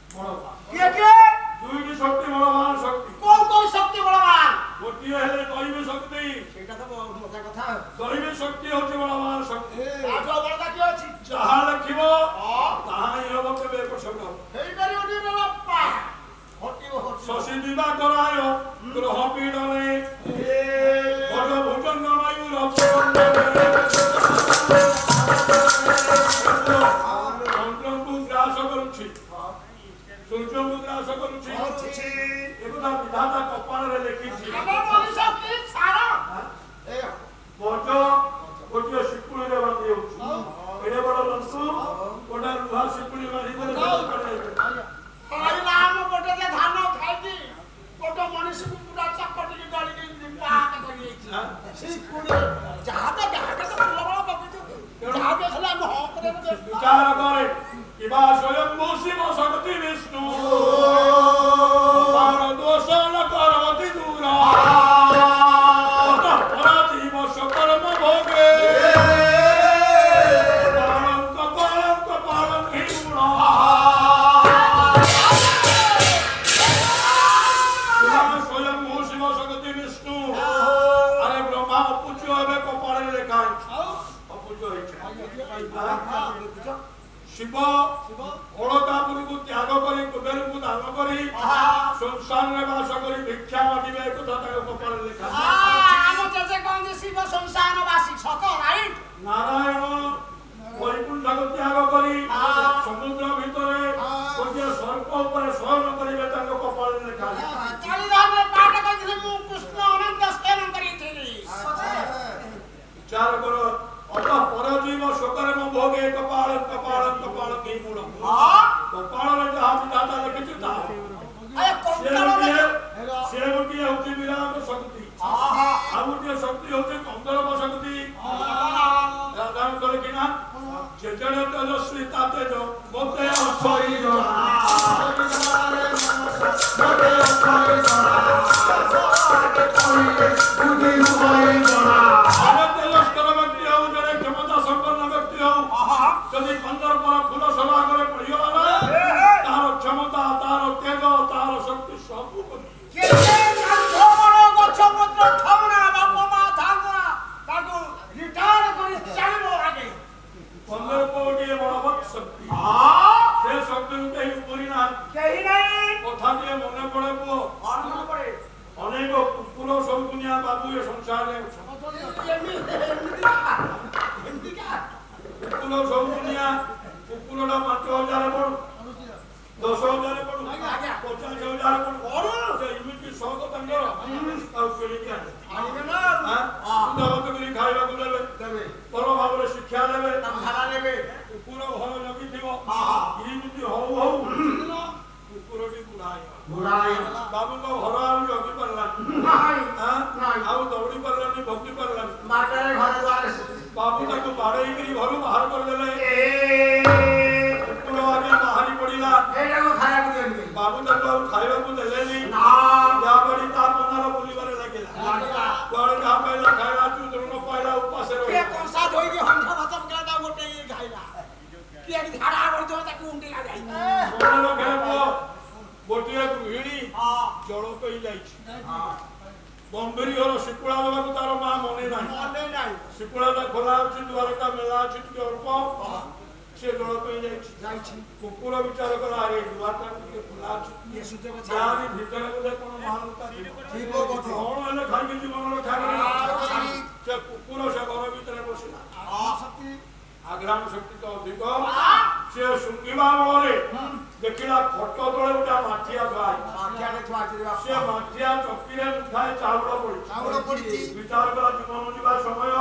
ବଳବାନ
କିଏ କିଏ
ଦୁଇଟି ଶକ୍ତି ବଳବାନ ଶକ୍ତି
କୋଉ ଶକ୍ତି ବଳବାନ
ଗୋଟିଏ ହେଲେ ଦୈବୀ ଶକ୍ତି
ସେଇଟା ତ ମଜା କଥା
ଦୈବୀ ଶକ୍ତି ହଉଛି ବଳବାନ ଶକ୍ତି
ତାଠୁ ବଳଟା କିଏ ଅଛି
ଯାହା ଲେଖିବ ତାହା ହିଁ ହବ କେବେ ଏକ ଶବ୍ଦ
ହେଇପାରିବନି ରେ ବାପା
ହଟିବ ହଟିବ
ଶଶୀ ଦିବା କରାୟ ଗ୍ରହ ପୀଡ଼ନେ ଭଜ ଭୁଜଙ୍ଗ ବାୟୁର ଚନ୍ଦ୍ରଙ୍କୁ ଗ୍ରାସ କରୁଛି ସୂର୍ଯ୍ୟଙ୍କୁ ଗ୍ରାସ କରୁଛି ଏକଥା ବିଧାତା କପାଳରେ ଲେଖିଛି
ଆମ ମଣିଷ କି ଛାଡ଼
ଏ
ଭଜ ଗୋଟିଏ ଶିକୁଳିରେ ବାନ୍ଧି ହେଉଛି ଏଡ଼େ ବଡ଼ ଲସୁ ଗୋଟା ଲୁହା ଶିକୁଳି ବାନ୍ଧିଦେଲେ
ଖାଇଲା ଆମ ଗୋଟେ ଯେ ଧାନ ଖାଇକି ଗୋଟେ ମଣିଷକୁ ପୁରା ଚକଟିକି ଗଳିକି ପାହାକ କରିଯାଇଛି ଶିକୁଳି ଯାହା ତ ଭଲ ବଳ ପକେଇଛୁ ଯାହା ଦେଖିଲେ ଆମେ ହଁ କରିବାକୁ
विचार करे किबा स्वयं शिव शक्ति विष्णु पार दोष न करवति दूर पराजीव सकर्म भोगे पालंक ही गुण स्वयं शिव शक्ति विष्णु अरे ब्रह्मा पूज्य हेबे कपाळे लेखाय अपूज्य होइছে शिव अलकापुरକୁ ତ୍ୟାଗ କରି କୁବେରଙ୍କୁ ଦାନ କରି ସଂସାରରେ ବାସ କରି ଭିକ୍ଷା ମାଗିବେ ଏକଥା ତାଙ୍କ କପାଳରେ ଲେଖା
ଆମ ଜେଜେ କହନ୍ତି ଶିବ ସଂସାରବାସୀ ସତ ରାଇଟ୍
ନାରାୟଣ ବୈକୁଣ୍ଠକୁ ତ୍ୟାଗ କରି ସମୁଦ୍ର ଭିତରେ ଗୋଟିଏ ସର୍ପ ଉପରେ ଶୟନ କରିବେ ତାଙ୍କ କପାଳରେ ଲେଖା
ଚାଳିଧାରରେ ପାଠ କରିଥିଲି ମୁଁ କୃଷ୍ଣ ଅନନ୍ତ ସ୍ନାନ କରିଥିଲି
ବିଚାର କର ଅତଃ ପରଜୀବ ଶୋକର୍ମ ଭୋଗେ କପାଳ କି ମୂଳ କପାଳରେ ଯାହା ବିଧାତା ଲେଖିଛି ତାହା ସେ ଗୋଟିଏ ହଉଛି ବିରାଟ ଶକ୍ତି ଆଉ ଗୋଟିଏ ଶକ୍ତି ହଉଛି କନ୍ଦର୍ପ ଶକ୍ତି ଦାନ କରେ କିନା ଯେଜଣେ ତେଜସ୍ୱୀ ତା ତେଜ ମୋତେ ଅସହି ଜଣା যদি কন্দর্পর ফুল সভাগরে পড়িগলা তার ক্ষমতা তার তেজ তার শক্তি সবু
কেতে কান্ধ বড় গছ পত্র খাওনা বাপ মা ধাঙ্গা তাকু রিটায়ার করে চালিব আগে
কন্দর্প গোটিয়ে বড় শক্তি সে শক্তি কেহি করি না
কেহি নাই
কথা দিয়ে মনে পড়ে পুଅ
মনে পড়ে
অনেক কুকুর সব দুনিয়া বাবু এ সংসারে কুকুর সব দুনিয়া কুকুরটা 5,000 পড়ু 10,000 পড়ু 50,000 পড়ু যে ইমিটি শখ তাঙ্গর ଆଉ କିଣିକି
আনিবে না
দাবত କରି ଖାଇବାକୁ ଦେବେ ଭଲ ଭାବରେ ଶିକ୍ଷା ଦେବେ
ভাড়া নেবে
କୁକୁର ଭଲ ଜଗିଥିବ ଇମିତି ହଉ ହଉ କୁକୁରଟି ବୁଢାଇ ବାବୁଙ୍କ ଘର ଆଉ ଜଗି ପାରିଲାନି ଆଉ ଦୌଡ଼ି ପାରିଲାନି ଭକ୍ତି ପାରିଲାନି
মাটারে ঘরে দুয়ারে
ବାବୁ ତାକୁ ବାଡେଇକିରି ଘରୁ ବାହାର କରିଦେଲେ କୁକୁର ଆଗେ ବାହାରି ପଡିଲା
ଏଟାକୁ ଖାଇବାକୁ ଦେବି
ବାବୁ ତାକୁ ଆଉ ଖାଇବାକୁ ଦେଲେନି
ନା
ଯାହାପରି ତା ମନର ବୁଲିବାରେ ଲାଗିଲା କୁଆଡେ ଯାହା ପାଇଲା ଖାଇଲା ଚୁଦୁର ନ ପାଇଲା ଉପାସେ
কে
ରହିଲା
কনসা ধইকে হন্ঠা ভাত পকালা তা গোটে খাইলা কে ধাড়া বড় তাকে উন্ডিলা যাই
ମନେ ରଖେ ପୁଅ ଗୋଟିଏ ଗୃହିଣୀ ଜଳ ପେଇ ଯାଇଛି ବମ୍ବେରୀ ଘର ଶିକୁଳା ଦେବାକୁ ତାର ମା ମନେ ନାହିଁ
মনে নাই
ଶିକୁଳାଟା ଖୋଲା ଅଛି ଦୁଆରଟା ମେଲା ଅଛି ଟିକେ ଅଳ୍ପ ସେ ଜଳ ପେଇ ଯାଇଛି
যাইছি
କୁକୁର ବିଚାର କଲା ଆରେ ଦୁଆରଟା ଟିକେ ଖୋଲା ଅଛି
ये সুযোগ
ଯାହାବି ଭିତରେ ବୋଧେ କଣ ମହାନତା ଥିବ କଣ ହେଲେ ଖାଇକି ଜୀବନର ଖାଇକି ସେ କୁକୁର ସେ ଘର ଭିତରେ ବସିଲା ଆଗ୍ରାମ ଶକ୍ତି ତ ଅଧିକ ସେ ଶୁଙ୍ଘିବା ବଳରେ ଦେଖିଲା ଖଟ ତଳେ ଗୋଟେ ମାଠିଆ ଥୁଆ ସେ ମାଠିଆ ଚକିରେ ମୁଠାଏ ଚାଉଳ ପଡିଛି ବିଚାର କଲା ଜୀବନ ଯିବା ସମୟ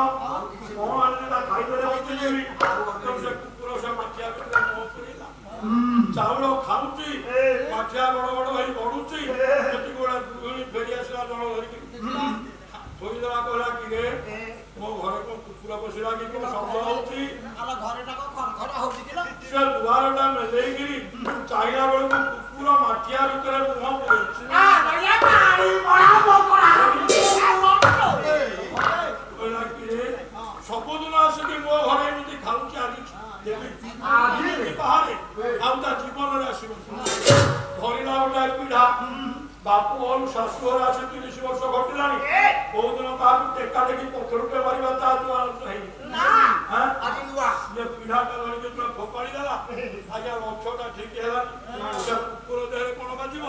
କଣ ଆଣିଲେ ତା ଖାଇଦେଲେ ବଞ୍ଚିଯିବି ସେ କୁକୁର ସେ ମାଠିଆ କରିଲେ ମୁହଁ ପୁରେଇଲା ଚାଉଳ ଖାଉଛି ମାଠିଆ ବଡ ବଡ ହେଇ ବଢୁଛି ସେତିକି ବେଳେ ଗୃହିଣୀ ଫେରି ଆସିଲା ଜଳ ଧରିକି ଥୋଇଦେଲା କହିଲା କି ରେ ମୋ ଘରେ କଣ କୁକୁର ପଶିଲା କି କଣ ଶବ୍ଦ ହଉଛି
আলা ঘরেটা খড়খড় হউছি কিলা
ସେ ଦୁଆରଟା ମେଲେଇକିରି ଚାହିଁଲା ବେଳକୁ କୁକୁର ମାଠିଆ ଭିତରେ ମୁହଁ ପୁରେଇଛି
না নয়া পানি বড়া বকরা
କହିଲା କି ରେ ସବୁଦିନ ଆସିକି ମୋ ଘରେ ଏମିତି ବର୍ତ୍ତୁର ଆସି 30 ବର୍ଷ ଘଟିଲାଣି କୋଉଦିନ କାହାକୁ ଟେକା ଦେଖି ପଥରଟେ ମାରିବା ତା ଦ୍ୱାରା ହେଇନି
ନା ଆଜି ନୂଆ
ଯେ ପିଢାଟା ଧରିକି ତୁମେ ଫୋପାଡ଼ି ଦେଲା ଆଜ୍ଞା ରଥଟା ଠିକ ହେଲାନି ସେ କୁକୁର ଦେହରେ କଣ ବାଜିବ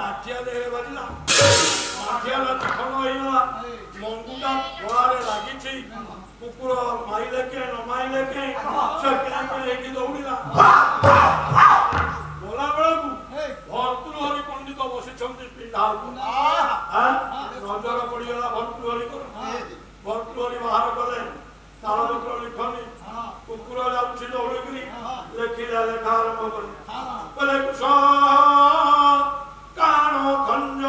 ମାଠିଆ ଦେହରେ ବାଜିଲା ମାଠିଆ ଖଣ୍ଡ ହେଇଗଲା ମଙ୍ଗୁଟା ଗଳାରେ ଲାଗିଛି କୁକୁର ମାଇଲେ କେ ନ ମାଇଲେ କେ ସେ କେଁ ହେଇକି ଦୌଡ଼ିଲା ଗଲା ବେଳକୁ ଭର୍ତ୍ତୃହରି ପଣ୍ଡିତ ବସିଛନ୍ତି ପିଣ୍ଡା ନଜର ପଡ଼ିଗଲା ଭର୍ତ୍ତୃହରିଙ୍କର ଭର୍ତ୍ତୃହରି ବାହାର କଲେ ତାଳପତ୍ର ଲିଖନି କୁକୁର ଯାଉଛି ଦୌଡ଼ିକିରି ଲେଖିଲା ଲେଖା ଆରମ୍ଭ କଲେ କହିଲେ କୁଶ କାଣ ଖଞ୍ଜ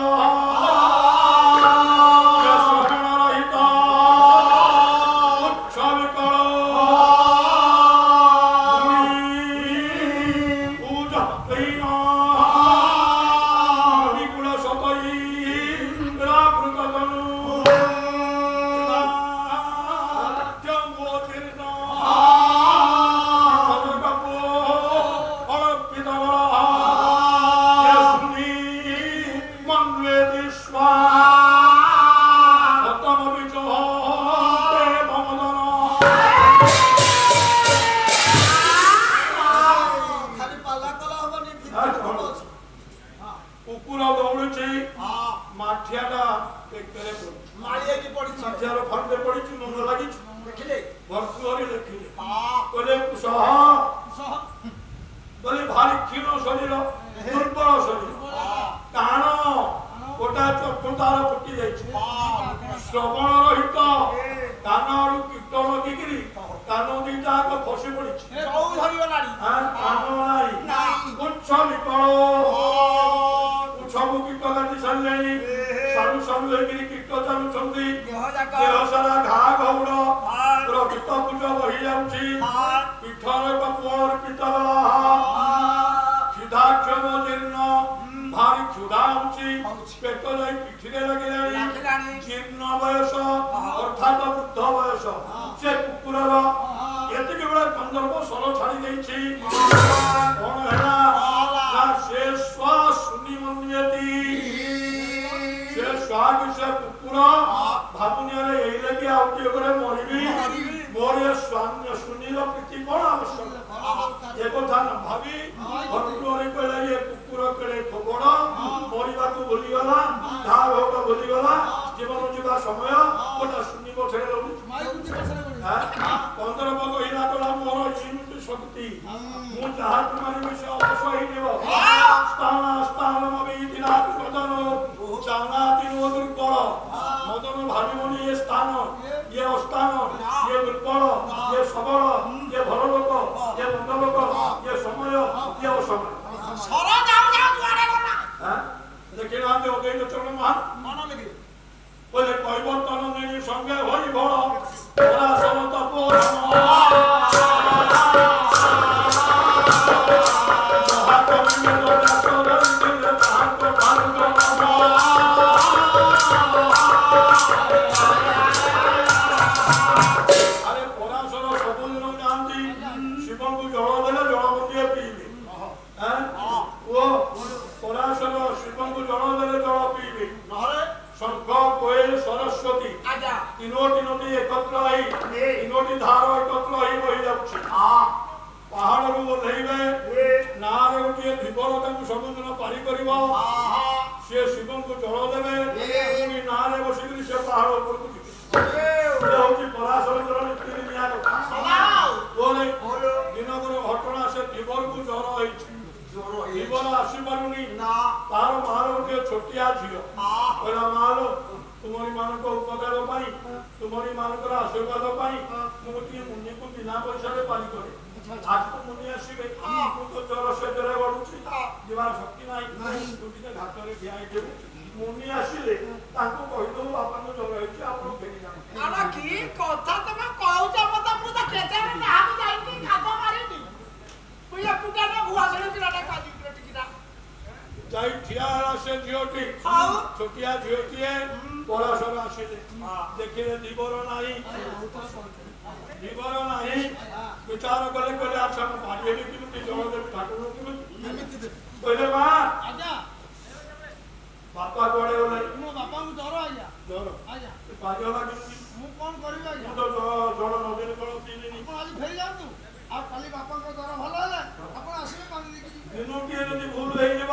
ଲାଗିଗଲା କେମିତି?
ମୁଁ କଣ କରିବି ଆଜ୍ଞା?
ମୁଁ ତ ଜଳ ନଦୀରେ ଜଳ ପିଇଲିନି।
ଆପଣ ଆଜି ଫେରି ଯାଆନ୍ତୁ। ଆଉ କାଲି ବାପାଙ୍କ ଦ୍ୱାରା ଭଲ ହେଲେ ଆପଣ ଆସିବେ ପାଣି ଦେଇକି ଯିବେ।
ଦିନଟିଏ ଯଦି ଭୁଲ ହେଇଯିବ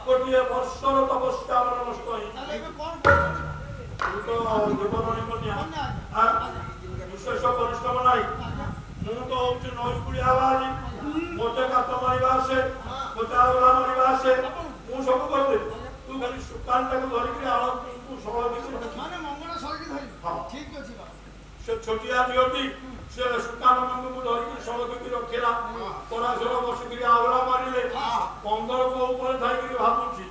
ଗୋଟିଏ ବର୍ଷର ତପସ୍ୟା ଆମର ନଷ୍ଟ ହେଇଯିବ।
ତାହେଲେ ଏବେ କଣ କରୁଛନ୍ତି?
ତୁ ତ ଜୀବନୀ କନ୍ୟା
କନ୍ୟା
ବିଶେଷ ପରିଶ୍ରମ ନାହିଁ। ମୁଁ ତ ହଉଛି ନଈ କୁଳିଆ ବାହାରି ମୋତେ କାତ ମାରିବା ଆସେ, ମୋତେ ଆଉଲା ମାରିବା ଆସେ, ମୁଁ ସବୁ କରିଦେବି। ତୁ ଖାଲି ସୁକାନଟାକୁ ଧରିକିରି ଆଳ
ମାନେ ମଙ୍ଗଳ ସଳିକି ଧରିବି। ଠିକ ଅଛି ବାବା।
ସେ ଛୋଟିଆ ଝିଅଟି ସେ ସୁକାନକୁ ଧରିକି ସଳକିକି ରଖିଲା। ପରାଶର ବସିକିରି ଆଉଲା ମାରିଲେ 15 ଉପରେ ଥାଇକିରି ଭାବୁଛି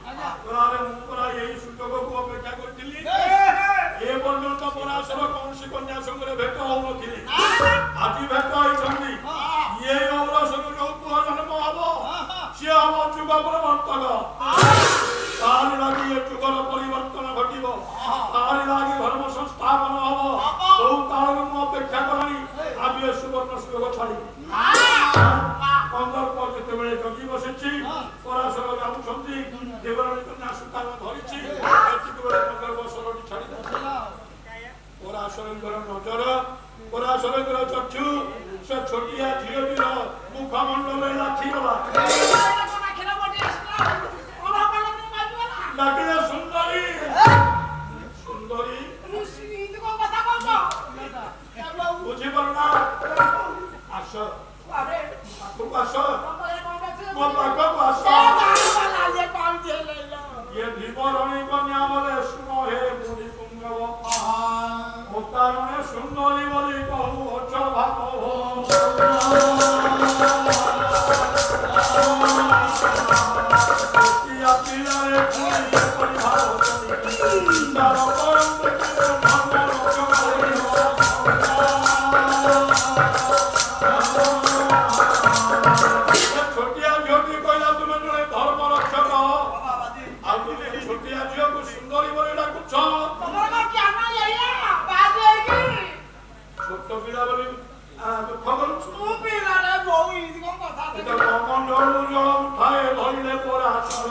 ଆରେ ମୁଁ ପରା ଏଇ ସୁଯୋଗକୁ ଅପେକ୍ଷା କରିଥିଲି। ଏ ପର୍ଯ୍ୟନ୍ତ ପରାଶର କୌଣସି କନ୍ୟା ସଙ୍ଗରେ ଭେଟ ହଉନଥିଲି, ଆଜି ଭେଟ ହେଇଛନ୍ତି। ଇଏ ଅବସର ଯୋଉ ପୁଅ ଜନ୍ମ ହବ ସିଏ ହବ ଯୁଗ ପ୍ରବର୍ତ୍ତକ। ତାରି ଲାଗି ଏ ଯୁଗର ପରିବର୍ତ୍ତନ ଘଟିବ, ତାରି ଲାଗି ଧର୍ମ ସଂସ୍ଥାପନ ହବ। ବହୁ କାଳରୁ ମୁଁ ଅପେକ୍ଷା କଲାଣି, ଆଜି ଏ ସୁବର୍ଣ୍ଣ ସୁଯୋଗ ଛାଡ଼ିବି। କନ୍ଦର୍ପ ଯେତେବେଳେ ଜଗି ବସିଛି ପରାଶର ଯାଉଛନ୍ତି, ଦେବରାଣୀ କନ୍ୟା ସୁକାନ ଧରିଛି, ଏତିକିବେଳେ କନ୍ଦର୍ପ ସରଟି ଛାଡ଼ିଦେଲା। ପରାଶରଙ୍କର ନଜର, ପରାଶରଙ୍କର ଚକ୍ଷୁ ସେ ଛୋଟିଆ ଝିଅଟିର ମୁଖମଣ୍ଡଳରେ ଲାଖିଗଲା। ଡାକିଲେ ସୁନ୍ଦରୀ, ସୁନ୍ଦରୀ ବୁଝିପାରୁନା? ଆସ ପାଖକୁ ଆସ, ମୋ ପାଖକୁ ଆସ। ଇଏ ଧୀବରଣୀ କନ୍ୟା ବୋଲେ ଶୁଣ ହେ ମୁନି ପୁଙ୍ଗବ, ଅତାରଣେ ସୁନ୍ଦରୀ ବୋଲି କହୁ ଅଛ ଭାବ। ପିଲାରେ ଛୋଟିଆ ଝିଅଟି କହିଲା ତୁମେ ଜଣେ ଧର୍ମ ରକ୍ଷକ, ଆଉ ତୁମେ ଛୋଟିଆ ଝିଅକୁ ସୁନ୍ଦରୀ ବୋଲି ଡାକୁଛ। ଛୋଟ ପିଲା ବୋଲି ଦୁଃଖ କରୁଛୁ। କମଣ୍ଡଳୁ ଜଳ ଉଠାଏ ଧରିଲେ ପରାଶର,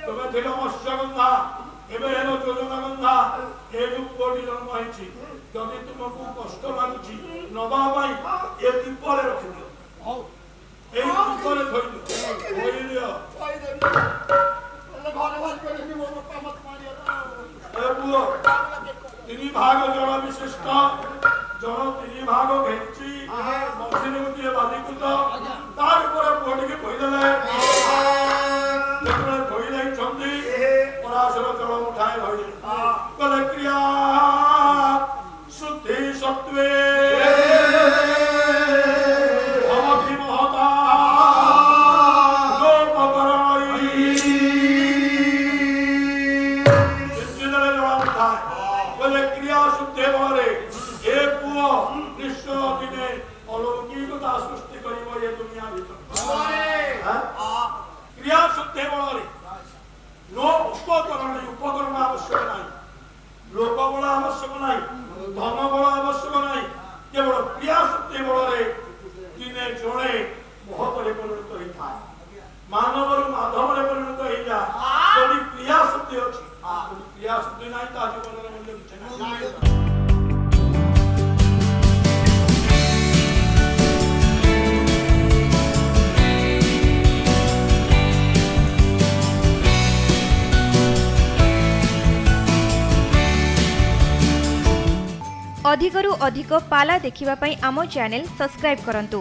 তুমি ছিল মৎস্যগন্ধা ଏବେ ହେଲ ଯୋଜନା ଗନ୍ଧା ଏ ଯୋଉ ପୁଅଟି ଜନ୍ମ ହେଇଛି ଯଦି ତୁମକୁ କଷ୍ଟ ଲାଗୁଛି ନବା ପାଇଁ ଏ ଦୀପରେ ରଖିଦିଅ ଏଇ ଦୀପରେ ଥୋଇଦିଅ ଥୋଇଦିଅ ଏ ପୁଅ 3 ଭାଗ ଜଳ ବିଶିଷ୍ଟ ଜଳ 3 ଭାଗ ଘେଞ୍ଚି ମଝିରେ ଗୋଟିଏ ବାଲିକୁଦ ତାର ଉପରେ ପୁଅଟିକି ଥୋଇଦେଲେ ଯେତେବେଳେ ଥୋଇ ଦେଇଛନ୍ତି ପରାଶର ଜଳ ଉଠାଏ ଧରିଲେ କଲେ କ୍ରିୟା ଶୁଦ୍ଧି ସତ୍ତ୍ୱେ ଭବତି ମହତା ଗୋପକରଣୀ ଚିଞ୍ଚିଦେଲେ ଜଳ ଉଠାଏ କଲେ କ୍ରିୟା ଶୁଦ୍ଧି ବଳରେ ଏ ପୁଅ ନିଶ୍ଚୟ ଦିନେ অলৌকিকতা সৃষ্টি করিব এই দুনিয়া ভিতর ক্রিয়া শুদ্ধি বଳରେ উপকরণ আবশ্যক নাই লোক বল আবশ্যক নাই ধন বল আবশ্যক নাই কেবল ক্রিয়া শুদ্ধি বଳରେ দিনে জଣେ মহତରେ পরিণত ହୋଇଥାଏ ମାନବରୁ ମାଧବରେ ପରିଣତ ହେଇଯାଏ ଯଦି କ୍ରିୟା ଶୁଦ୍ଧି ଅଛି କ୍ରିୟା ଶୁଦ୍ଧି ନାହିଁ ତା ଜୀବନରେ ମୂଲ୍ୟ କିଛି ନାହିଁ
अधिकरु अधिक पाला देखिबा पई आमो चैनल सब्सक्राइब करंतु।